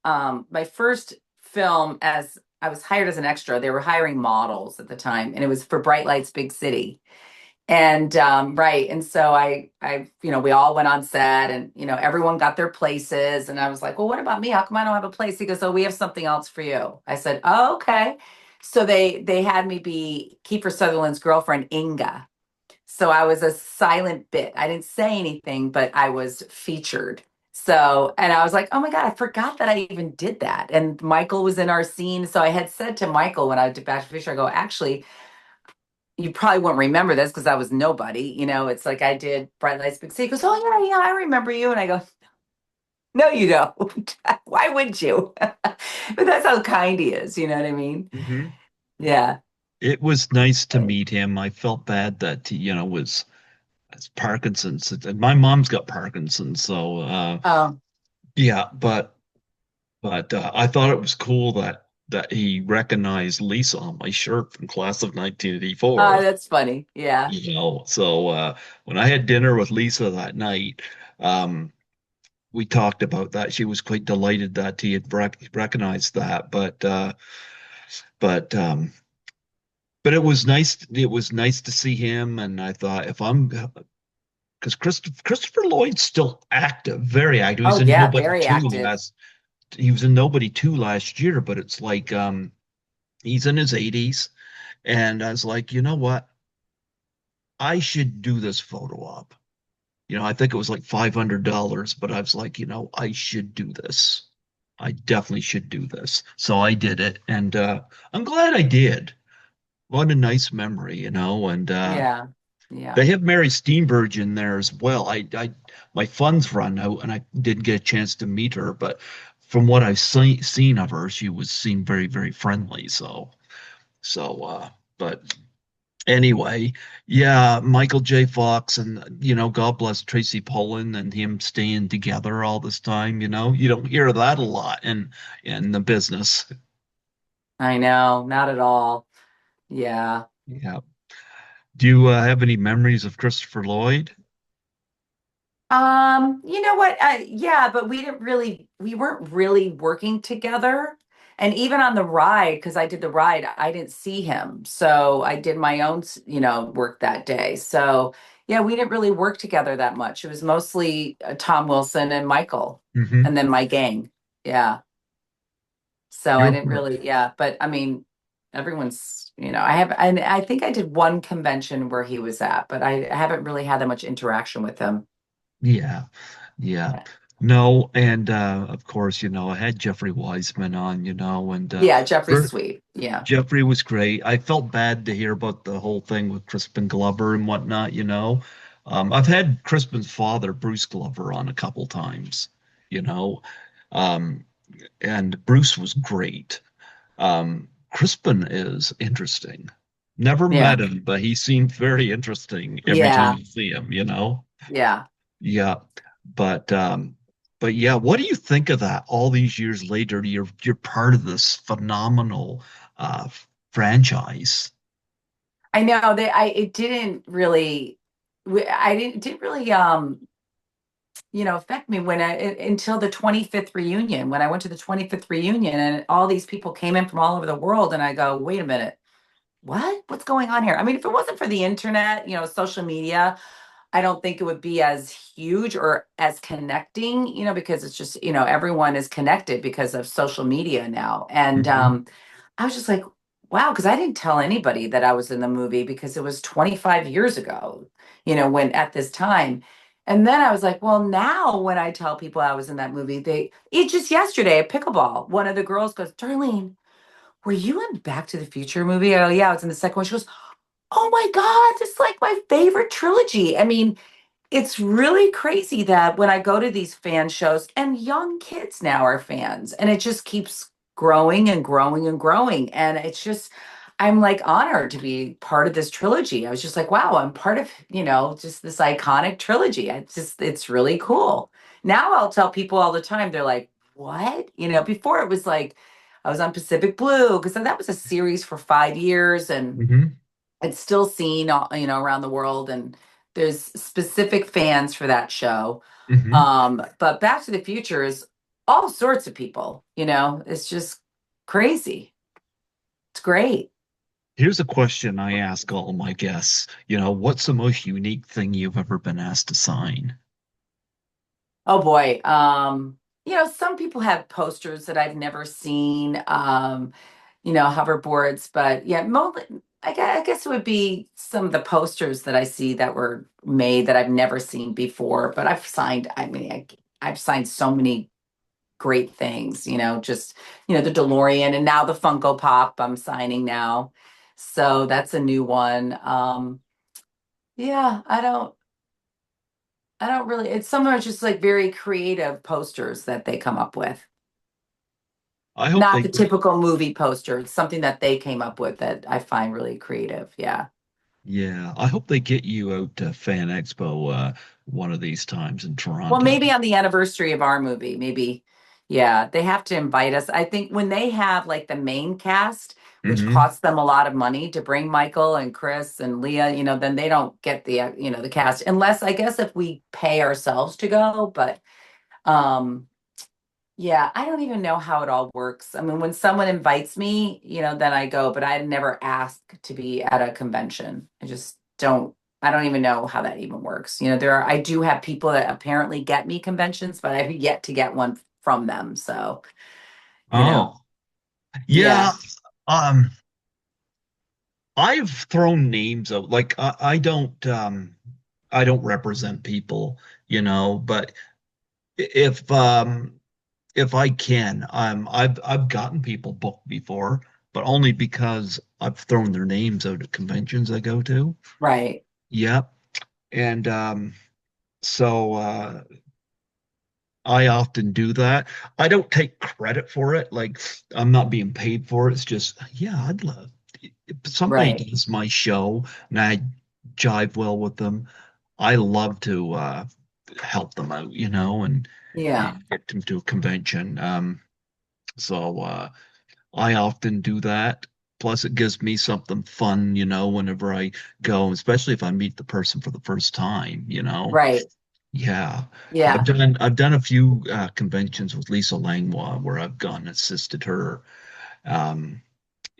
my first film as I was hired as an extra. They were hiring models at the time, and it was for Bright Lights Big City. And right. And so we all went on set and everyone got their places. And I was like, well, what about me? How come I don't have a place? He goes, oh, we have something else for you. I said, oh, okay. So they had me be Kiefer Sutherland's girlfriend, Inga. So I was a silent bit. I didn't say anything, but I was featured. So, and I was like, oh my God, I forgot that I even did that. And Michael was in our scene. So I had said to Michael when I did Back to the Future, I go, actually, you probably won't remember this because I was nobody. It's like I did Bright Lights Big City. He goes, oh, yeah, yeah, I remember you. And I go, no, you don't. Why would you? But that's how kind he is. You know what I mean? hmm Yeah. It was nice to meet him. I felt bad that was it's Parkinson's. My mom's got Parkinson's, so Oh, yeah, but I thought it was cool that he recognized Lisa on my shirt from class of 1984. that's funny. Yeah. So when I had dinner with Lisa that night, um, we talked about that. She was quite delighted that he had recognized that, but but it was nice. It was nice to see him, and I thought if I'm because Christopher Lloyd's still active, very active. He's Oh, in yeah. Nobody Very Two active. last. He was in Nobody Two last year, but it's like he's in his 80s, and I was like, you know what? I should do this photo op. I think it was like $500, but I was like, I should do this. I definitely should do this. So I did it, and I'm glad I did. What a nice memory, and Yeah. Yeah. they have Mary Steenburgen there as well. My funds run out, and I didn't get a chance to meet her, but from what I've seen of her, she was seemed very, very friendly. But anyway, yeah, Michael J. Fox and God bless Tracy Pollan and him staying together all this time. You don't hear that a lot in the business. I know, not at all. Yeah. Yeah. Do you have any memories of Christopher Lloyd? You know what? Yeah, but we weren't really working together. And even on the ride, because I did the ride, I didn't see him. So I did my own, work that day. So yeah, we didn't really work together that much. It was mostly Tom Wilson and Michael, Hmm. and then my gang. Yeah. So I You're didn't really, yeah. But I mean, everyone's, I have, and I think I did one convention where he was at, but I haven't really had that much interaction with him. Yeah, yeah. Yeah. No, and of course, I had Jeffrey Wiseman on, and Yeah, Jeffrey's sweet. Yeah. Jeffrey was great. I felt bad to hear about the whole thing with Crispin Glover and whatnot, I've had Crispin's father, Bruce Glover, on a couple times, you know. Um, and Bruce was great. Crispin is interesting. Never Yeah. met him, but he seemed very interesting every time Yeah. you see him. Yeah. Yeah. But but yeah, what do you think of that all these years later? You're part of this phenomenal franchise. I know that I it didn't really I didn't really affect me until the 25th reunion, when I went to the 25th reunion and all these people came in from all over the world and I go, "Wait a minute. What's going on here?" I mean, if it wasn't for the internet, social media, I don't think it would be as huge or as connecting, because it's just, everyone is connected because of social media now. And Hmm. I was just like, wow, because I didn't tell anybody that I was in the movie because it was 25 years ago, when at this time. And then I was like, well, now when I tell people I was in that movie, it just yesterday at pickleball, one of the girls goes, Darlene, were you in Back to the Future movie? Oh, yeah, I was in the second one. She goes, oh my God, it's like my favorite trilogy. I mean, it's really crazy that when I go to these fan shows, and young kids now are fans, and it just keeps growing and growing and growing. And it's just, I'm like honored to be part of this trilogy. I was just like, wow, I'm part of, just this iconic trilogy. It's really cool. Now I'll tell people all the time, they're like, what? Before it was like, I was on Pacific Blue because that was a series for 5 years, and Hmm. it's still seen, around the world, and there's specific fans for that show. Hmm. But Back to the Future is all sorts of people, it's just crazy. It's great. Here's a question I ask all my guests. What's the most unique thing you've ever been asked to sign? Oh boy. Some people have posters that I've never seen, hoverboards, but yeah, I guess it would be some of the posters that I see that were made that I've never seen before. But I mean, I've signed so many great things, just, the DeLorean, and now the Funko Pop I'm signing now. So that's a new one. Yeah, I don't really, it's some are just like very creative posters that they come up with. I hope Not they the get, typical movie poster. It's something that they came up with that I find really creative. Yeah. yeah, I hope they get you out to Fan Expo one of these times in Well, Toronto. maybe on the anniversary of our movie, maybe. Yeah, they have to invite us. I think when they have like the main cast, which Hmm. costs them a lot of money to bring Michael and Chris and Leah, then they don't get the cast unless I guess if we pay ourselves to go. But um, yeah, I don't even know how it all works. I mean, when someone invites me, then I go, but I never ask to be at a convention. I don't even know how that even works. I do have people that apparently get me conventions, but I've yet to get one from them. So, you know, Oh, yeah. yeah. Um, I've thrown names out. Like I don't represent people, but if if I can, I've gotten people booked before, but only because I've thrown their names out at conventions I go to. Right. Yep. And so I often do that. I don't take credit for it. Like I'm not being paid for it. It's just, yeah, I'd love if somebody Right. does my show and I jive well with them. I love to help them out, Yeah. and get them to a convention. So I often do that. Plus, it gives me something fun, whenever I go, especially if I meet the person for the first time. Right. Yeah, Yeah. I've done a few conventions with Lisa Langlois where I've gone and assisted her. Um,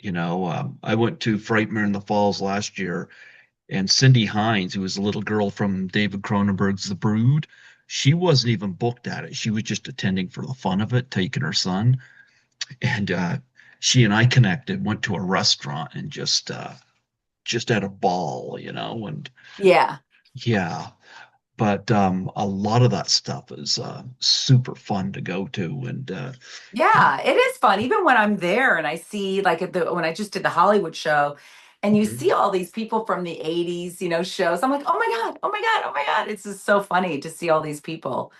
I went to Frightmare in the Falls last year, and Cindy Hines, who was a little girl from David Cronenberg's The Brood, she wasn't even booked at it. She was just attending for the fun of it, taking her son, and she and I connected, went to a restaurant, and just had a ball, and Yeah. yeah. But a lot of that stuff is super fun to go to, and Yeah, it is fun. Even when I'm there and I see like when I just did the Hollywood show and you see Mhm, all these people from the 80s, shows, I'm like, oh my God, oh my God, oh my God. It's just so funny to see all these people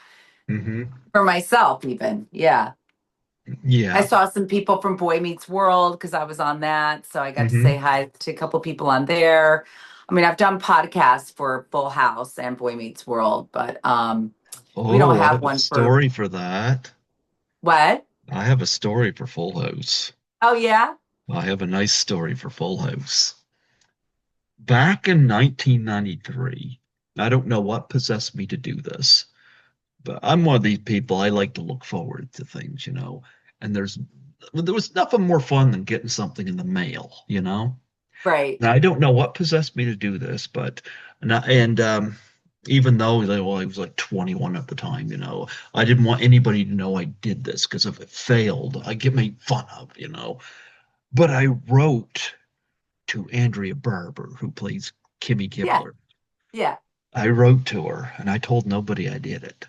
mhm. for myself, even. Yeah. I Yeah. saw some people from Boy Meets World because I was on that. So I got to say Hmm. hi to a couple people on there. I mean, I've done podcasts for Full House and Boy Meets World, but we don't Oh, I have have a one for story for that. what? I have a story for Full House. Oh, yeah. I have a nice story for Full House. Back in 1993, I don't know what possessed me to do this, but I'm one of these people, I like to look forward to things. And there was nothing more fun than getting something in the mail. Right. Now, I don't know what possessed me to do this, but and even though well, I was like 21 at the time, I didn't want anybody to know I did this because if it failed, I get made fun of. But I wrote to Andrea Barber, who plays Kimmy Yeah. Gibbler. Yeah. I wrote to her and I told nobody I did it.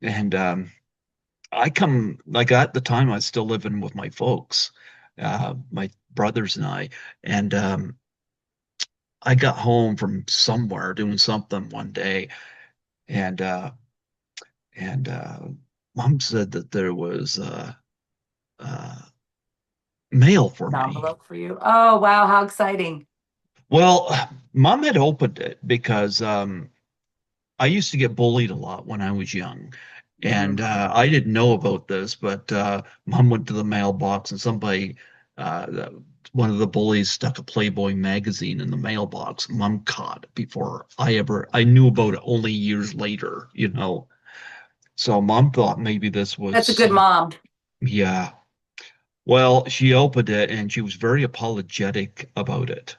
And I come like at the time I was still living with my folks, my brothers and I, and I got home from somewhere doing something one day, and mom said that there was uh, mail for An me. envelope for you. Oh, wow. How exciting. Well, mom had opened it because I used to get bullied a lot when I was young. And Hmm. I didn't know about this, but mom went to the mailbox and uh, one of the bullies stuck a Playboy magazine in the mailbox. Mom caught it before I knew about it only years later. So mom thought maybe this That's a was, good mom. yeah. Well, she opened it and she was very apologetic about it.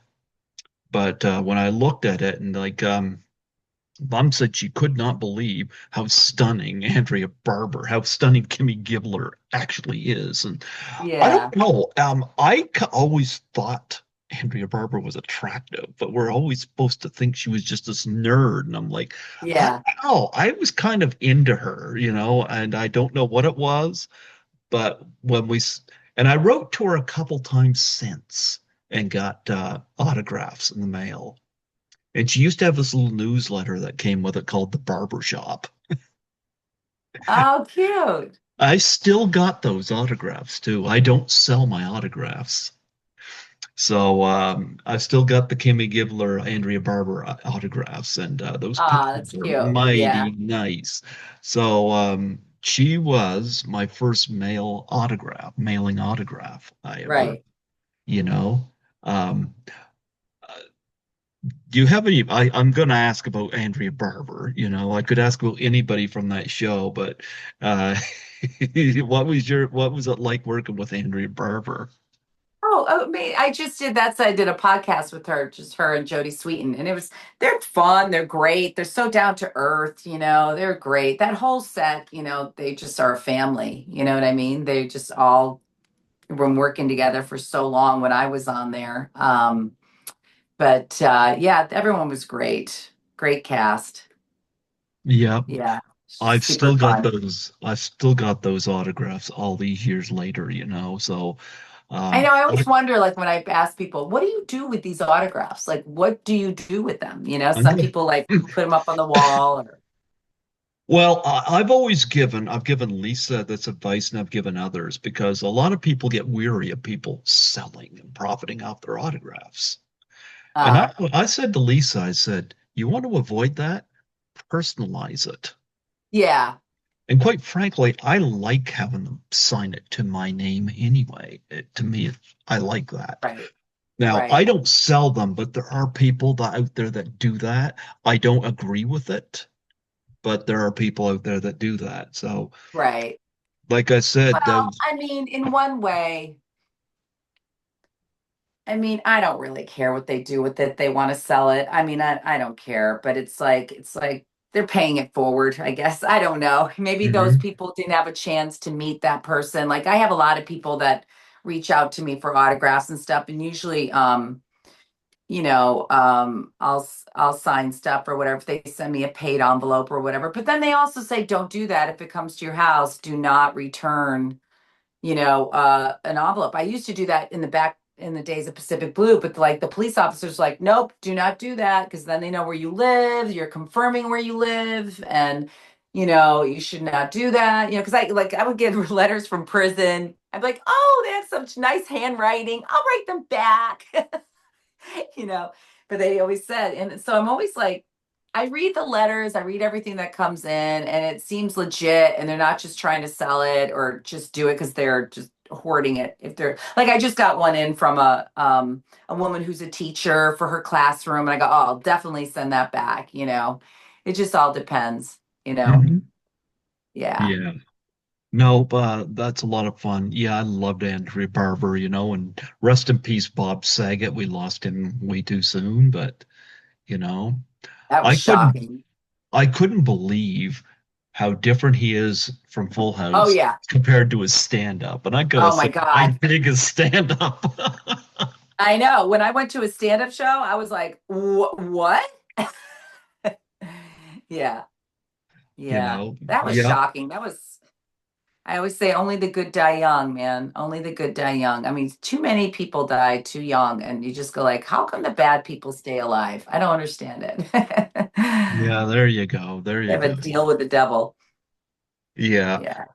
But when I looked at it and Mom said she could not believe how stunning Andrea Barber, how stunning Kimmy Gibbler actually is. And I Yeah. don't know. Always thought Andrea Barber was attractive, but we're always supposed to think she was just this nerd. And I'm like, I Yeah. don't know. I was kind of into her, and I don't know what it was, but and I wrote to her a couple times since and got autographs in the mail. And she used to have this little newsletter that came with it called The Barber Shop. Oh, cute. I still got those autographs too. I don't sell my autographs. So I've still got the Kimmy Gibbler, Andrea Barber autographs, and those Ah, pictures that's are cute. mighty Yeah. nice. So she was my first mailing autograph I ever, Right. you know. Um, Do you have any? I'm going to ask about Andrea Barber. I could ask about anybody from that show, but uh, what was it like working with Andrea Barber? Oh, me. I just did that. So I did a podcast with her, just her and Jodie Sweetin, and they're fun. They're great. They're so down to earth. They're great. That whole set. They just are a family. You know what I mean? They just all been working together for so long when I was on there. But yeah, everyone was great. Great cast. Yeah, Yeah, I've super still got fun. those. I've still got those autographs all these years later, So, I know. I always I, wonder, like, when I ask people, what do you do with these autographs? Like, what do you do with them? I'm Some gonna. people like put them up on the wall or, Well, I've given Lisa this advice and I've given others because a lot of people get weary of people selling and profiting off their autographs. And uh, I said to Lisa, I said, you want to avoid that? Personalize it. yeah, And quite frankly, I like having them sign it to my name anyway. To me, I like that. right, Now, I right, don't sell them, but there are people out there that do that. I don't agree with it, but there are people out there that do that. So, right. like I said, Well, I mean, in one way, I mean, I don't really care what they do with it. They want to sell it. I mean, I don't care, but it's like they're paying it forward, I guess. I don't know. Maybe those Mhm. people didn't have a chance to meet that person. Like I have a lot of people that reach out to me for autographs and stuff, and usually I'll sign stuff or whatever if they send me a paid envelope or whatever. But then they also say don't do that if it comes to your house. Do not return an envelope. I used to do that in the back in the days of Pacific Blue, but like the police officers like, nope, do not do that because then they know where you live. You're confirming where you live, and you should not do that. Because I would get letters from prison. I'd be like, oh, they had such nice handwriting. I'll write them back. you know, but they always said, and so I'm always like, I read the letters, I read everything that comes in, and it seems legit, and they're not just trying to sell it or just do it because they're just hoarding it. If they're like, I just got one in from a woman who's a teacher for her classroom, and I go, oh, I'll definitely send that back. It just all depends. You know, Mhm. yeah. Yeah. No, but that's a lot of fun. Yeah, I loved Andrea Barber, and rest in peace, Bob Saget. We lost him way too soon, but you know, That was I couldn't shocking. I couldn't believe how different he is from Full Oh House yeah. compared to his stand-up. And I gotta Oh my say, I God. dig his stand-up. I know. When I went to a stand-up show, I was like, What?" Yeah, yeah. That was Yeah, shocking. I always say only the good die young, man. Only the good die young. I mean, too many people die too young, and you just go like, how come the bad people stay alive? I don't understand it. yeah, there you go. There They you have a go. deal with the devil. Yeah, Yeah.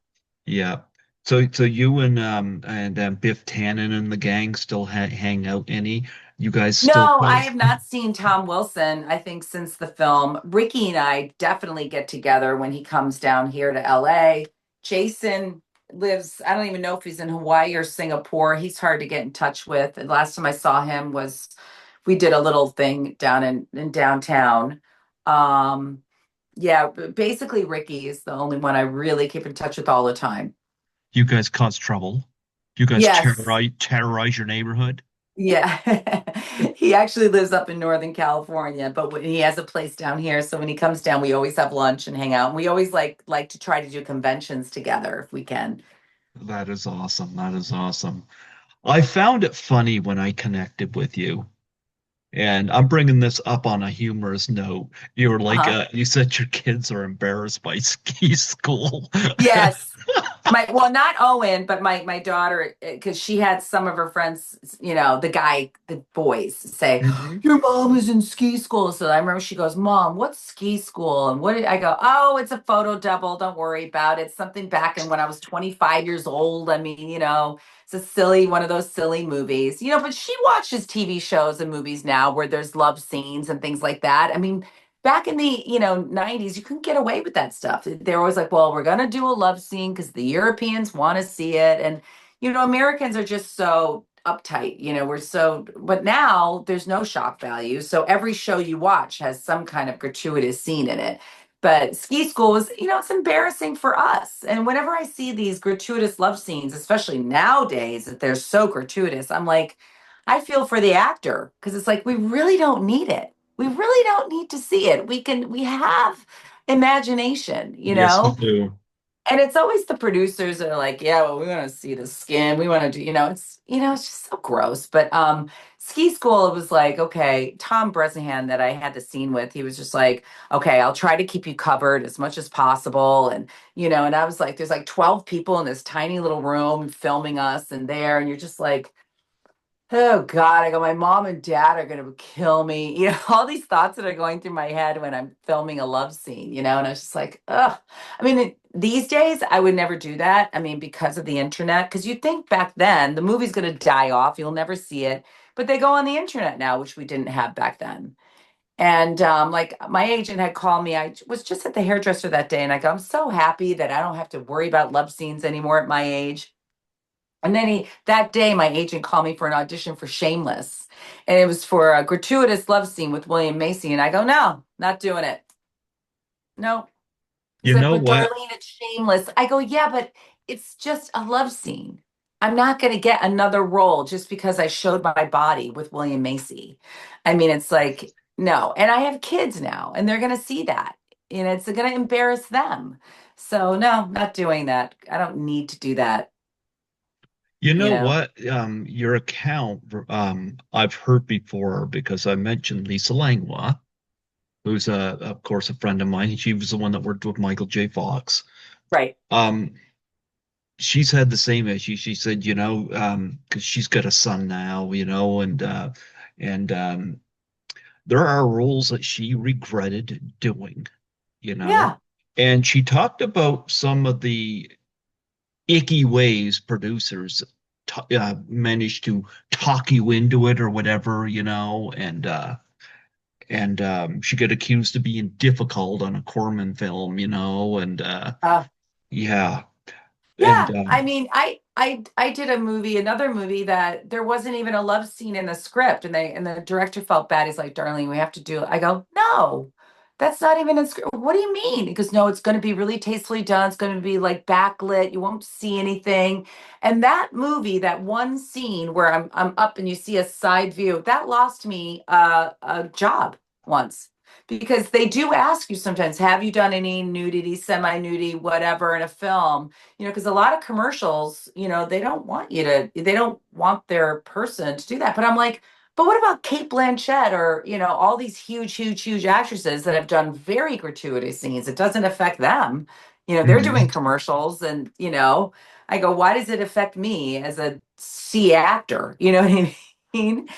yeah. So you and Biff Tannen and the gang still hang out any? You guys still No, I close? have not seen Tom Wilson, I think, since the film. Ricky and I definitely get together when he comes down here to LA. Jason lives, I don't even know if he's in Hawaii or Singapore. He's hard to get in touch with. The last time I saw him was we did a little thing down in downtown. Um, yeah, but basically Ricky is the only one I really keep in touch with all the time. You guys cause trouble? You guys Yes. terrorize your neighborhood? Yeah. He actually lives up in Northern California, but he has a place down here. So when he comes down, we always have lunch and hang out. And we always like to try to do conventions together if we can. That is awesome. That is awesome. I found it funny when I connected with you. And I'm bringing this up on a humorous note. You were like, Uh-huh. you said your kids are embarrassed by ski school. Yes. Not Owen, but my daughter, because she had some of her friends, the boys say, Mhm. "Your mom is in ski school." So I remember she goes, "Mom, what's ski school?" And what did I go? "Oh, it's a photo double. Don't worry about it. Something back in when I was 25 years old. I mean, it's a silly one of those silly movies, But she watches TV shows and movies now where there's love scenes and things like that. I mean, back in the 90s you couldn't get away with that stuff. They're always like, well, we're going to do a love scene because the Europeans want to see it, and Americans are just so uptight. We're so, but now there's no shock value, so every show you watch has some kind of gratuitous scene in it. But ski school is, it's embarrassing for us, and whenever I see these gratuitous love scenes, especially nowadays that they're so gratuitous, I'm like, I feel for the actor because it's like we really don't need it. We really don't need to see it. We have imagination, Yes, you do. And it's always the producers that are like, yeah, well, we want to see the skin. We want to do, it's just so gross. But Ski School, it was like, okay, Tom Bresnahan that I had the scene with, he was just like, okay, I'll try to keep you covered as much as possible. And, and I was like, there's like 12 people in this tiny little room filming us and there, and you're just like, oh God, I go, my mom and dad are going to kill me. All these thoughts that are going through my head when I'm filming a love scene, and I was just like, ugh. I mean, these days I would never do that. I mean, because of the internet, because you think back then the movie's going to die off, you'll never see it, but they go on the internet now, which we didn't have back then. And like my agent had called me. I was just at the hairdresser that day, and I go, I'm so happy that I don't have to worry about love scenes anymore at my age. And then that day, my agent called me for an audition for Shameless. And it was for a gratuitous love scene with William Macy. And I go, no, not doing it. No. He's You like, know but what? Darlene, it's shameless. I go, yeah, but it's just a love scene. I'm not going to get another role just because I showed my body with William Macy. I mean, it's like, no. And I have kids now, and they're going to see that. It's going to embarrass them. So, no, not doing that. I don't need to do that, You you know know? what? Your account, I've heard before because I mentioned Lisa Langlois, who's of course, a friend of mine. She was the one that worked with Michael J. Fox. Right. Um, she's had the same issue. She said, because she's got a son now, and there are roles that she regretted doing, you know, Yeah. and she talked about some of the icky ways producers manage to talk you into it or whatever, and she got accused of being difficult on a Corman film, and Uh, yeah, and Yeah, I mean, I did another movie that there wasn't even a love scene in the script, and the director felt bad. He's like, "Darling, we have to do it." I go, "No, that's not even a script." What do you mean? He goes, "No, it's going to be really tastefully done. It's going to be like backlit. You won't see anything." And that movie, that one scene where I'm up and you see a side view, that lost me a job once. Because they do ask you sometimes, have you done any nudity, semi-nudity, whatever in a film? Because a lot of commercials, they don't want their person to do that. But I'm like, but what about Kate Blanchett or, all these huge, huge, huge actresses that have done very gratuitous scenes? It doesn't affect them. They're doing Mhm. commercials and, I go, why does it affect me as a C actor? You know what I mean?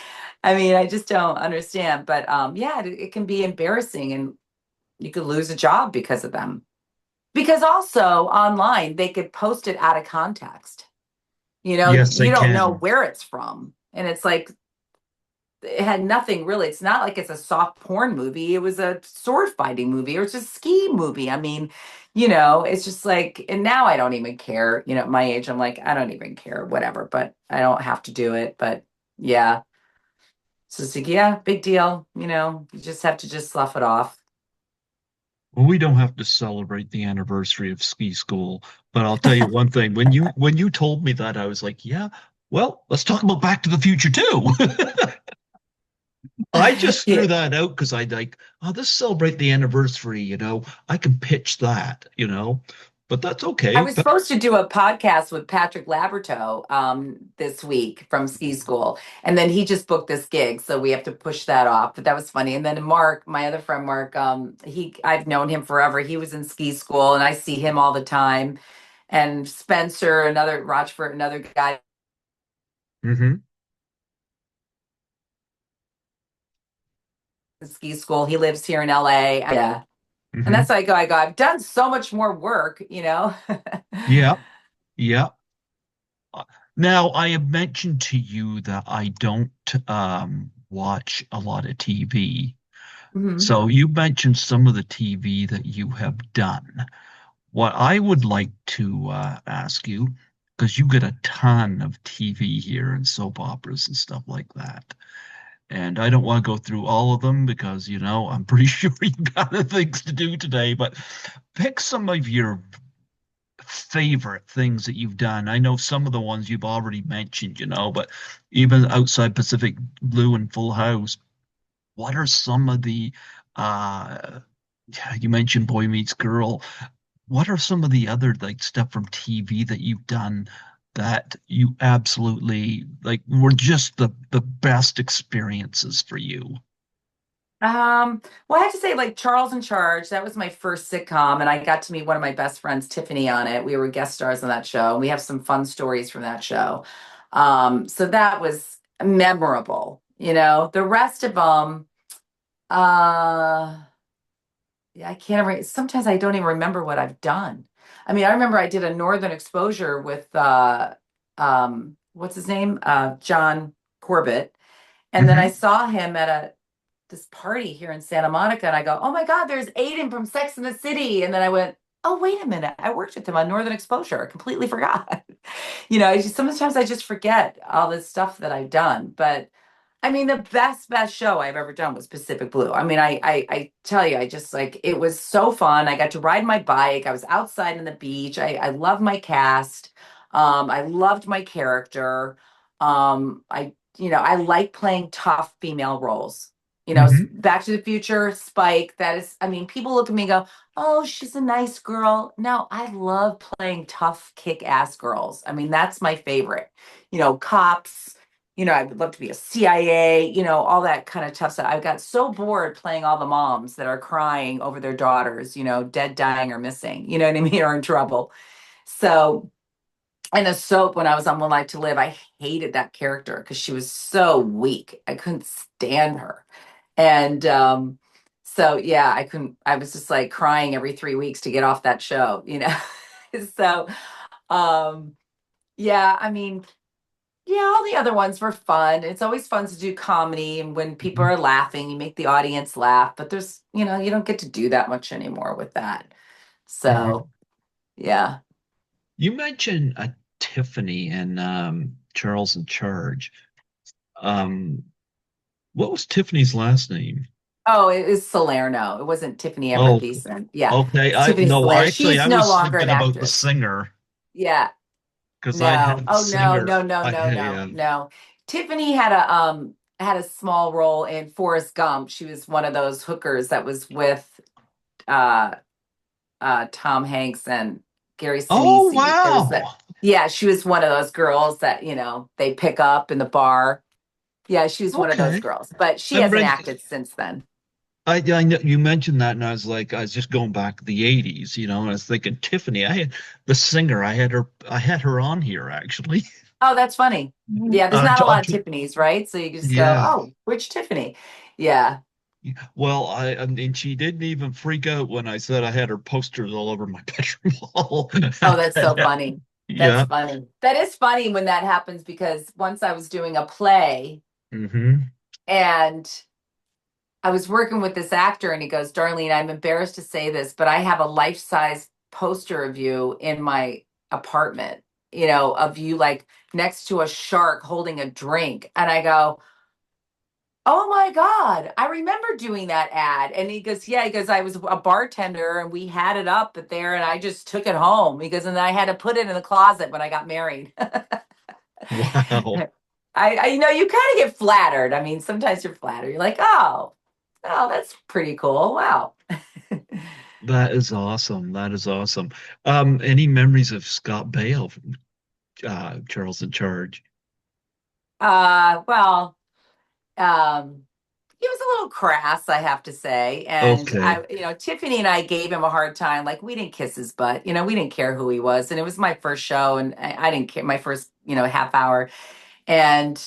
I mean, I just don't understand. But yeah, it can be embarrassing and you could lose a job because of them. Because also online, they could post it out of context. Yes, they You don't know can. where it's from. And it's like, it had nothing really. It's not like it's a soft porn movie. It was a sword fighting movie or it's a ski movie. I mean, it's just like, and now I don't even care. At my age, I'm like, I don't even care, whatever, but I don't have to do it. But yeah. So it's like, yeah, big deal. You just have to just slough it off. Well, we don't have to celebrate the anniversary of ski school, but I'll tell you one thing. When you told me that, I was like, yeah, well, let's talk about Back to the Future too. I just threw Yeah. that out because I like, oh, let's celebrate the anniversary, I can pitch that, but that's I okay. was supposed to do a podcast with Patrick Laberto this week from Ski School, and then he just booked this gig, so we have to push that off. But that was funny. And then Mark, my other friend Mark, I've known him forever. He was in Ski School, and I see him all the time. And Spencer, another Rochford, another guy Hmm. in Ski School. He lives here in LA. Yeah, and that's Hmm. why I go. I've done so much more work. Yeah, yeah. Now, I have mentioned to you that I don't watch a lot of TV. Mhm. So you mentioned some of the TV that you have done. What I would like to ask you, because you get a ton of TV here and soap operas and stuff like that. And I don't want to go through all of them because, I'm pretty sure you got other things to do today, but pick some of your favorite things that you've done. I know some of the ones you've already mentioned, but even outside Pacific Blue and Full House, what are some of the uh you mentioned Boy Meets Girl. what are some of the other like stuff from TV that you've done that you absolutely like were just the best experiences for you? Well, I have to say, like Charles in Charge, that was my first sitcom, and I got to meet one of my best friends, Tiffany, on it. We were guest stars on that show, and we have some fun stories from that show. So that was memorable. The rest of them, uh, yeah, I can't remember. Sometimes I don't even remember what I've done. I mean, I remember I did a Northern Exposure with what's his name? John Corbett. And then I Hmm. saw him at a this party here in Santa Monica, and I go, "Oh my God, there's Aiden from Sex and the City." And then I went, "Oh, wait a minute, I worked with him on Northern Exposure. I completely forgot." Sometimes I just forget all this stuff that I've done. But I mean, the best show I've ever done was Pacific Blue. I mean, I tell you, I just like it was so fun. I got to ride my bike. I was outside on the beach. I love my cast. I loved my character. I like playing tough female roles. Hmm. Back to the Future, Spike. That is, I mean, people look at me and go, "Oh, she's a nice girl." No, I love playing tough, kick-ass girls. I mean, that's my favorite. Cops. I would love to be a CIA, all that kind of tough stuff. I got so bored playing all the moms that are crying over their daughters, dead, dying, or missing, you know what I mean, or in trouble. So, and the soap when I was on One Life to Live, I hated that character because she was so weak. I couldn't stand her. And so, yeah, I was just like crying every 3 weeks to get off that show. So, um, yeah, I mean, yeah, all the other ones were fun. It's always fun to do comedy, and when people are laughing, you make the audience laugh. But you don't get to do that much anymore with that. Hmm. So, yeah. You mentioned Tiffany and Charles in Charge. Um, what was Tiffany's last name? Oh, it was Salerno. It wasn't Tiffany Amber Oh, Thiessen. Yeah, okay. it's I Tiffany no, Salerno. actually, She's I no was longer an thinking about the actress. singer Yeah, because I no. had the Oh no, singer. no, no, no, no, Yeah. no. Tiffany had a small role in Forrest Gump. She was one of those hookers that was with uh Tom Hanks and Gary Oh Sinise. It was that. wow. Yeah, she was one of those girls that they pick up in the bar. Yeah, she was one of those Okay. girls, but she I'm hasn't bring. acted since then. I know you mentioned that, and I was like, I was just going back to the '80s, and I was thinking Tiffany. I had the singer. I had her on here actually. Oh, that's funny. Mhm. Yeah, there's not a lot of J- Tiffany's, right? So you just go, yeah. oh, which Tiffany? Yeah. Well, and she didn't even freak out when I said I had her posters all over my bedroom wall. Oh, that's so funny. That's Yeah. funny. That is funny when that happens because once I was doing a play Hmm. and I was working with this actor and he goes, "Darlene, I'm embarrassed to say this, but I have a life-size poster of you in my apartment, of you like next to a shark holding a drink." And I go, "Oh my God, I remember doing that ad." And he goes, "Yeah," he goes, "I was a bartender and we had it up there and I just took it home." He goes, "And then I had to put it in the closet when I got married." Wow. You kind of get flattered. I mean, sometimes you're flattered. You're like, oh, that's pretty cool. Wow. That is awesome. That is awesome. Any memories of Scott Baio from Charles in Charge? Well, um, he was a little crass, I have to say. And Okay. Tiffany and I gave him a hard time. Like we didn't kiss his butt. We didn't care who he was. And it was my first show and I didn't care my first, half hour. And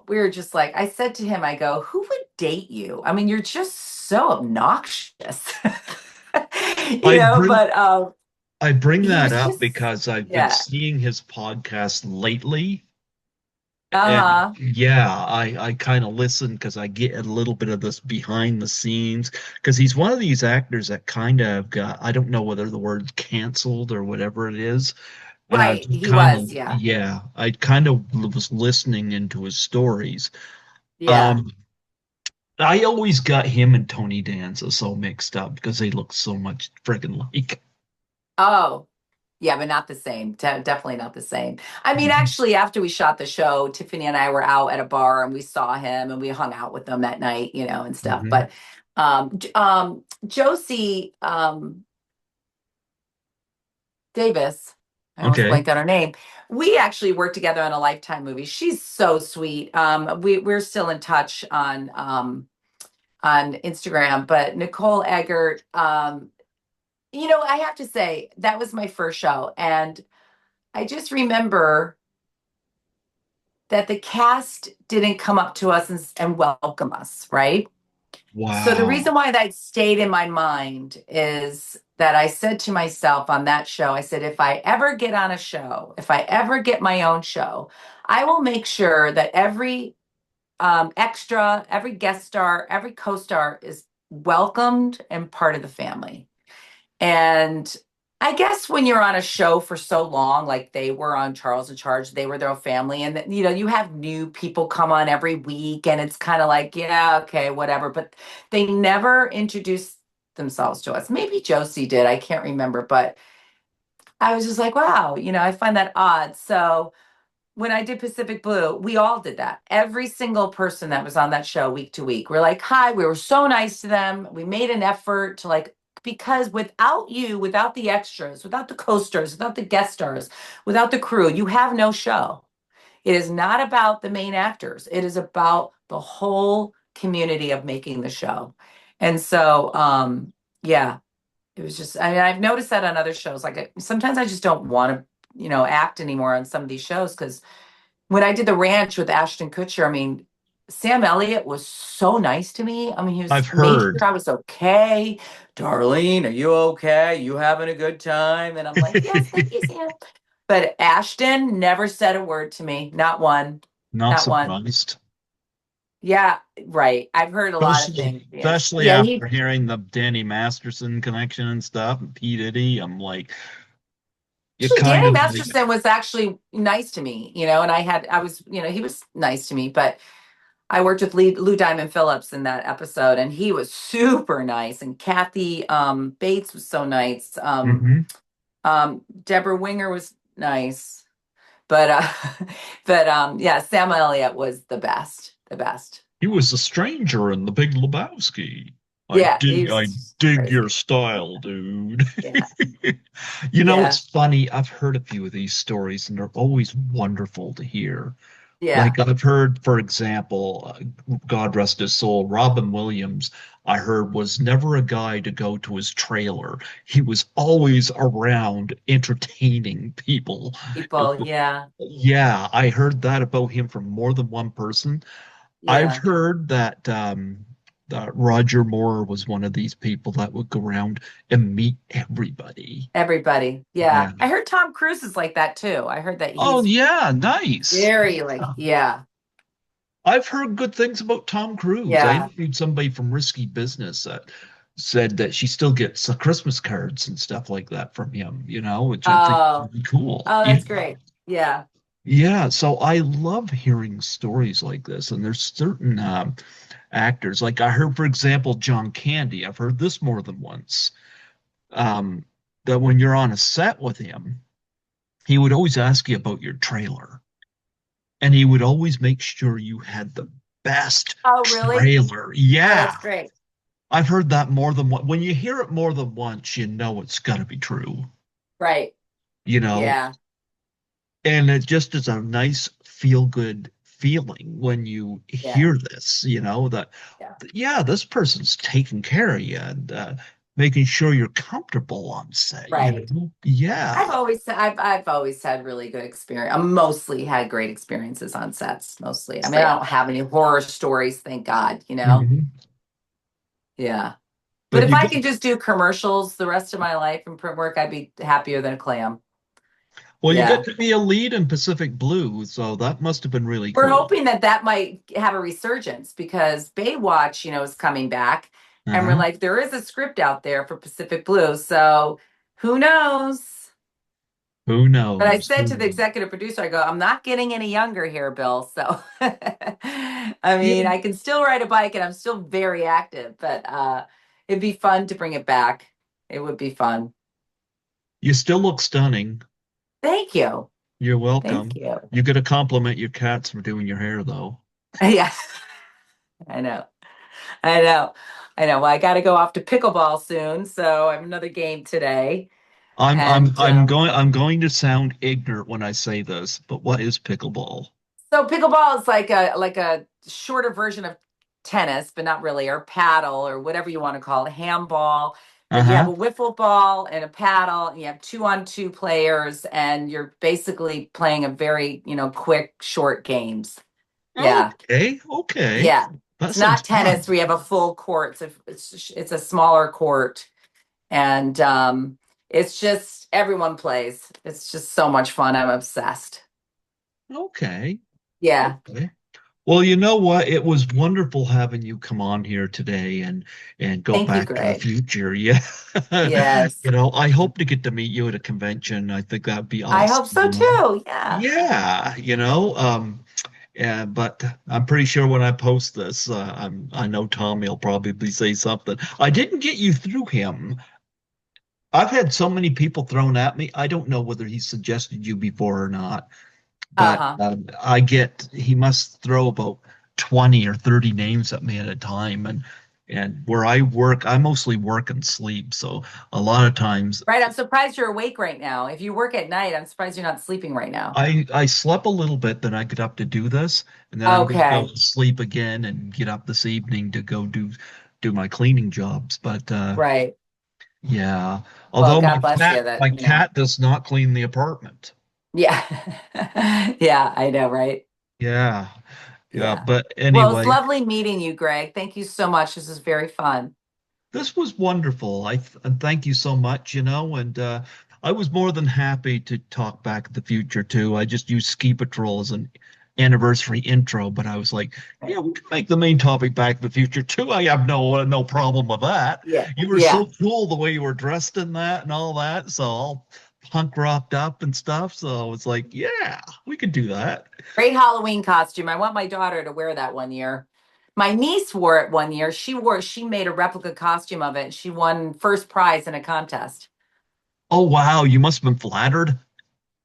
we were just like, I said to him, I go, "Who would date you? I mean, you're just so obnoxious." I bring But I bring he that was up just, because I've been yeah. seeing his podcast lately. And Uh-huh. yeah, I kind of listen because I get a little bit of this behind the scenes because he's one of these actors that kind of got, I don't know whether the word's canceled or whatever it is. Right. Just He kind of, was, yeah. yeah, I kind of was listening into his stories. Yeah. Um, I always got him and Tony Danza so mixed up because they look so much friggin' like. Oh, yeah, but not the same. Definitely not the same. I mean, Mhm. actually, after we shot the show, Tiffany and I were out at a bar and we saw him and we hung out with him that night, and stuff. Mhm. But Josie, Davis. I almost Okay. blanked on her name. We actually worked together on a Lifetime movie. She's so sweet. We're still in touch on Instagram, but Nicole Eggert, I have to say that was my first show, and I just remember that the cast didn't come up to us and welcome us, right? So the Wow. reason why that stayed in my mind is that I said to myself on that show, I said, if I ever get on a show, if I ever get my own show, I will make sure that every extra, every guest star, every co-star is welcomed and part of the family. And I guess when you're on a show for so long, like they were on Charles in Charge, they were their own family. And, you have new people come on every week, and it's kind of like, yeah, okay, whatever. But they never introduced themselves to us. Maybe Josie did. I can't remember. But I was just like, wow, I find that odd. So when I did Pacific Blue, we all did that. Every single person that was on that show week to week, we're like, hi, we were so nice to them. We made an effort to because without you, without the extras, without the coasters, without the guest stars, without the crew, you have no show. It is not about the main actors. It is about the whole community of making the show. And so, yeah, it was just, I mean, I've noticed that on other shows. Sometimes I just don't want to, act anymore on some of these shows because when I did the ranch with Ashton Kutcher, I mean, Sam Elliott was so nice to me. I mean, he I've made sure heard. I was okay. Darlene, are you okay? You having a good time? And I'm like, yes, thank you, Sam. But Ashton never said a word to me. Not one. Not Not one. surprised. Yeah, right. I've heard a lot of Especially, things. Yes. especially Yeah, he after hearing the Danny Masterson connection and stuff and P. Diddy, I'm like, you actually kind Danny of like, Masterson was actually nice to me, and I was, he was nice to me, but I worked with Lou Diamond Phillips in that episode, and he was super nice. And Kathy Bates was so nice. mhm. Deborah Winger was nice, but yeah, Sam Elliott was the best, the best. He was a stranger in The Big Lebowski. Yeah, he I was dig your crazy. style, dude. Yeah, It's yeah, funny. I've heard a few of these stories, and they're always wonderful to hear. yeah. Like I've heard, for example, God rest his soul, Robin Williams, I heard was never a guy to go to his trailer. He was always around entertaining people. People, yeah, Yeah, I heard that about him from more than one person. I've yeah. heard that Roger Moore was one of these people that would go around and meet everybody. Everybody, Yeah. yeah. I heard Tom Cruise is like that too. I heard that Oh he's yeah, nice. very like, yeah, I've heard good things about Tom Cruise. I yeah. interviewed somebody from Risky Business that said that she still gets Christmas cards and stuff like that from him, which I think is Oh, really cool. oh, Yeah. that's great. Yeah. Yeah, so I love hearing stories like this, and there's certain actors, like I heard, for example, John Candy. I've heard this more than once. Um, that when you're on a set with him, he would always ask you about your trailer, and he would always make sure you had the best Oh, really? trailer. Oh, Yeah, that's great. I've heard that more than one. When you hear it more than once, you know it's got to be true, Right. you know, Yeah. and it just is a nice feel good feeling when you Yeah. hear this, that, Yeah. yeah, this person's taking care of you and making sure you're comfortable on set, Right. Yeah. I've always had really good experience. I mostly had great experiences on sets, mostly. I mean, I Same. don't have any horror stories, thank God. Mhm. Yeah. But But if you I get, could just do commercials the rest of my life and print work, I'd be happier than a clam. well, you get Yeah. to be a lead in Pacific Blue, so that must have been really We're cool. hoping that that might have a resurgence because Baywatch, is coming back. And we're Uh-huh. like, there is a script out there for Pacific Blue. So who knows? Who But I knows? said to the executive producer, I go, I'm not getting any younger here, Bill. So, I Yeah, mean, I can still ride a bike and I'm still very active, but it'd be fun to bring it back. It would be fun. you still look stunning. Thank you. You're Thank welcome. you. You got to compliment your cats for doing your hair, though. Yeah, I know. I know. I know. Well, I got to go off to pickleball soon. So I have another game today. And I'm going to sound ignorant when I say this, but what is pickleball? so pickleball is like a shorter version of tennis, but not really, or paddle or whatever you want to call it, handball. But you have Uh-huh. a wiffle ball and a paddle, and you have two-on-two players, and you're basically playing a very, quick, short games. Yeah. Okay, okay. Yeah. That It's sounds not fun. tennis. We have a full court. It's a smaller court, and it's just everyone plays. It's just so much fun. I'm obsessed. Okay. Yeah. Okay. Well, you know what? It was wonderful having you come on here today and go Thank you, back to the Greg. future. Yeah. Yes. You know, I hope to get to meet you at a convention. I think that'd be I hope awesome, so you know. too. Yeah. Yeah, but I'm pretty sure when I post this, I know Tommy will probably say something. I didn't get you through him. I've had so many people thrown at me. I don't know whether he suggested you before or not, but Uh-huh. he must throw about 20 or 30 names at me at a time. And where I work, I mostly work and sleep. So a lot of times Right. I'm surprised you're awake right now. If you work at night, I'm surprised you're not sleeping right now. I slept a little bit, then I get up to do this, and then I'm going to go Okay. to sleep again and get up this evening to go do my cleaning jobs. But Right. yeah, Well, although God bless you my that. cat does not clean the apartment. Yeah. Yeah, I know, right? Yeah, yeah. Yeah. But Well, it's anyway, lovely meeting you, Greg. Thank you so much. This is very fun. this was wonderful. And thank you so much, you know, and I was more than happy to talk back the future too. I just used Ski Patrol as an anniversary intro, but I was like, Right. yeah, we can make the main topic Back to the Future too. I have no problem with that. Yeah. You were Yeah. so cool the way you were dressed in that and all that, so all punk rocked up and stuff. So it's like, yeah, we could do that. Great Halloween costume. I want my daughter to wear that one year. My niece wore it one year. She made a replica costume of it. She won first prize in a contest. Oh wow, you must have been flattered.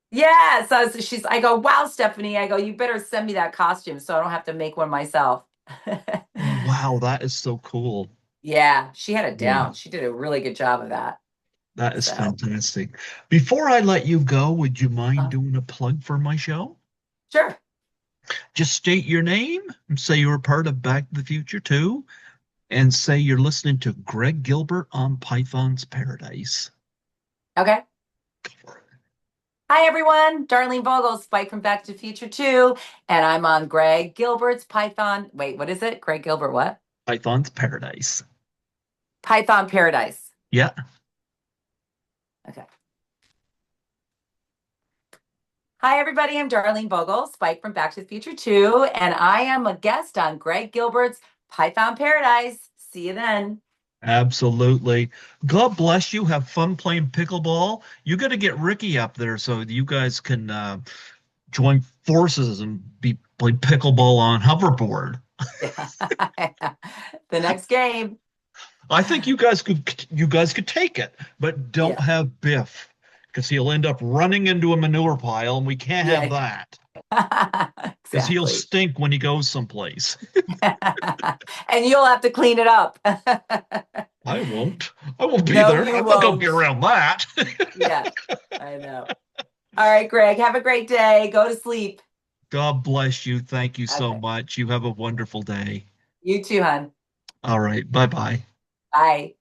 Yeah. I go, wow, Stephanie. I go, you better send me that costume so I don't have to make one myself. Oh wow, that is so cool. Yeah, she had it Yeah. down. She did a really good job of that. That is So, fantastic. Before I let you go, would you mind uh, doing a plug for my show? sure. Just state your name and say you're a part of Back to the Future too, and say you're listening to Greg Gilbert on Python's Paradise. Okay. Hi, everyone. Darlene Vogel, Spike from Back to the Future 2. And I'm on Greg Gilbert's Python. Wait, what is it? Greg Gilbert, what? Python's Paradise. Python Paradise. Yeah, Okay. Hi, everybody. I'm Darlene Vogel, Spike from Back to the Future 2. And I am a guest on Greg Gilbert's Python Paradise. See you then. absolutely. God bless you. Have fun playing pickleball. You got to get Ricky up there so you guys can join forces and be play pickleball on hoverboard. The next game. I think you guys could take it, but don't Yeah. have Biff because he'll end up running into a manure pile, and we can't have Yeah. that because he'll Exactly. stink when he goes someplace. And you'll have to clean it up. I won't. I won't be No, there. you I'm not gonna be won't. around that. Yeah, I know. All right, Greg, have a great day. Go to sleep. God bless you. Thank you so Okay. much. You have a wonderful day. You too, hon. All right. Bye bye. Bye.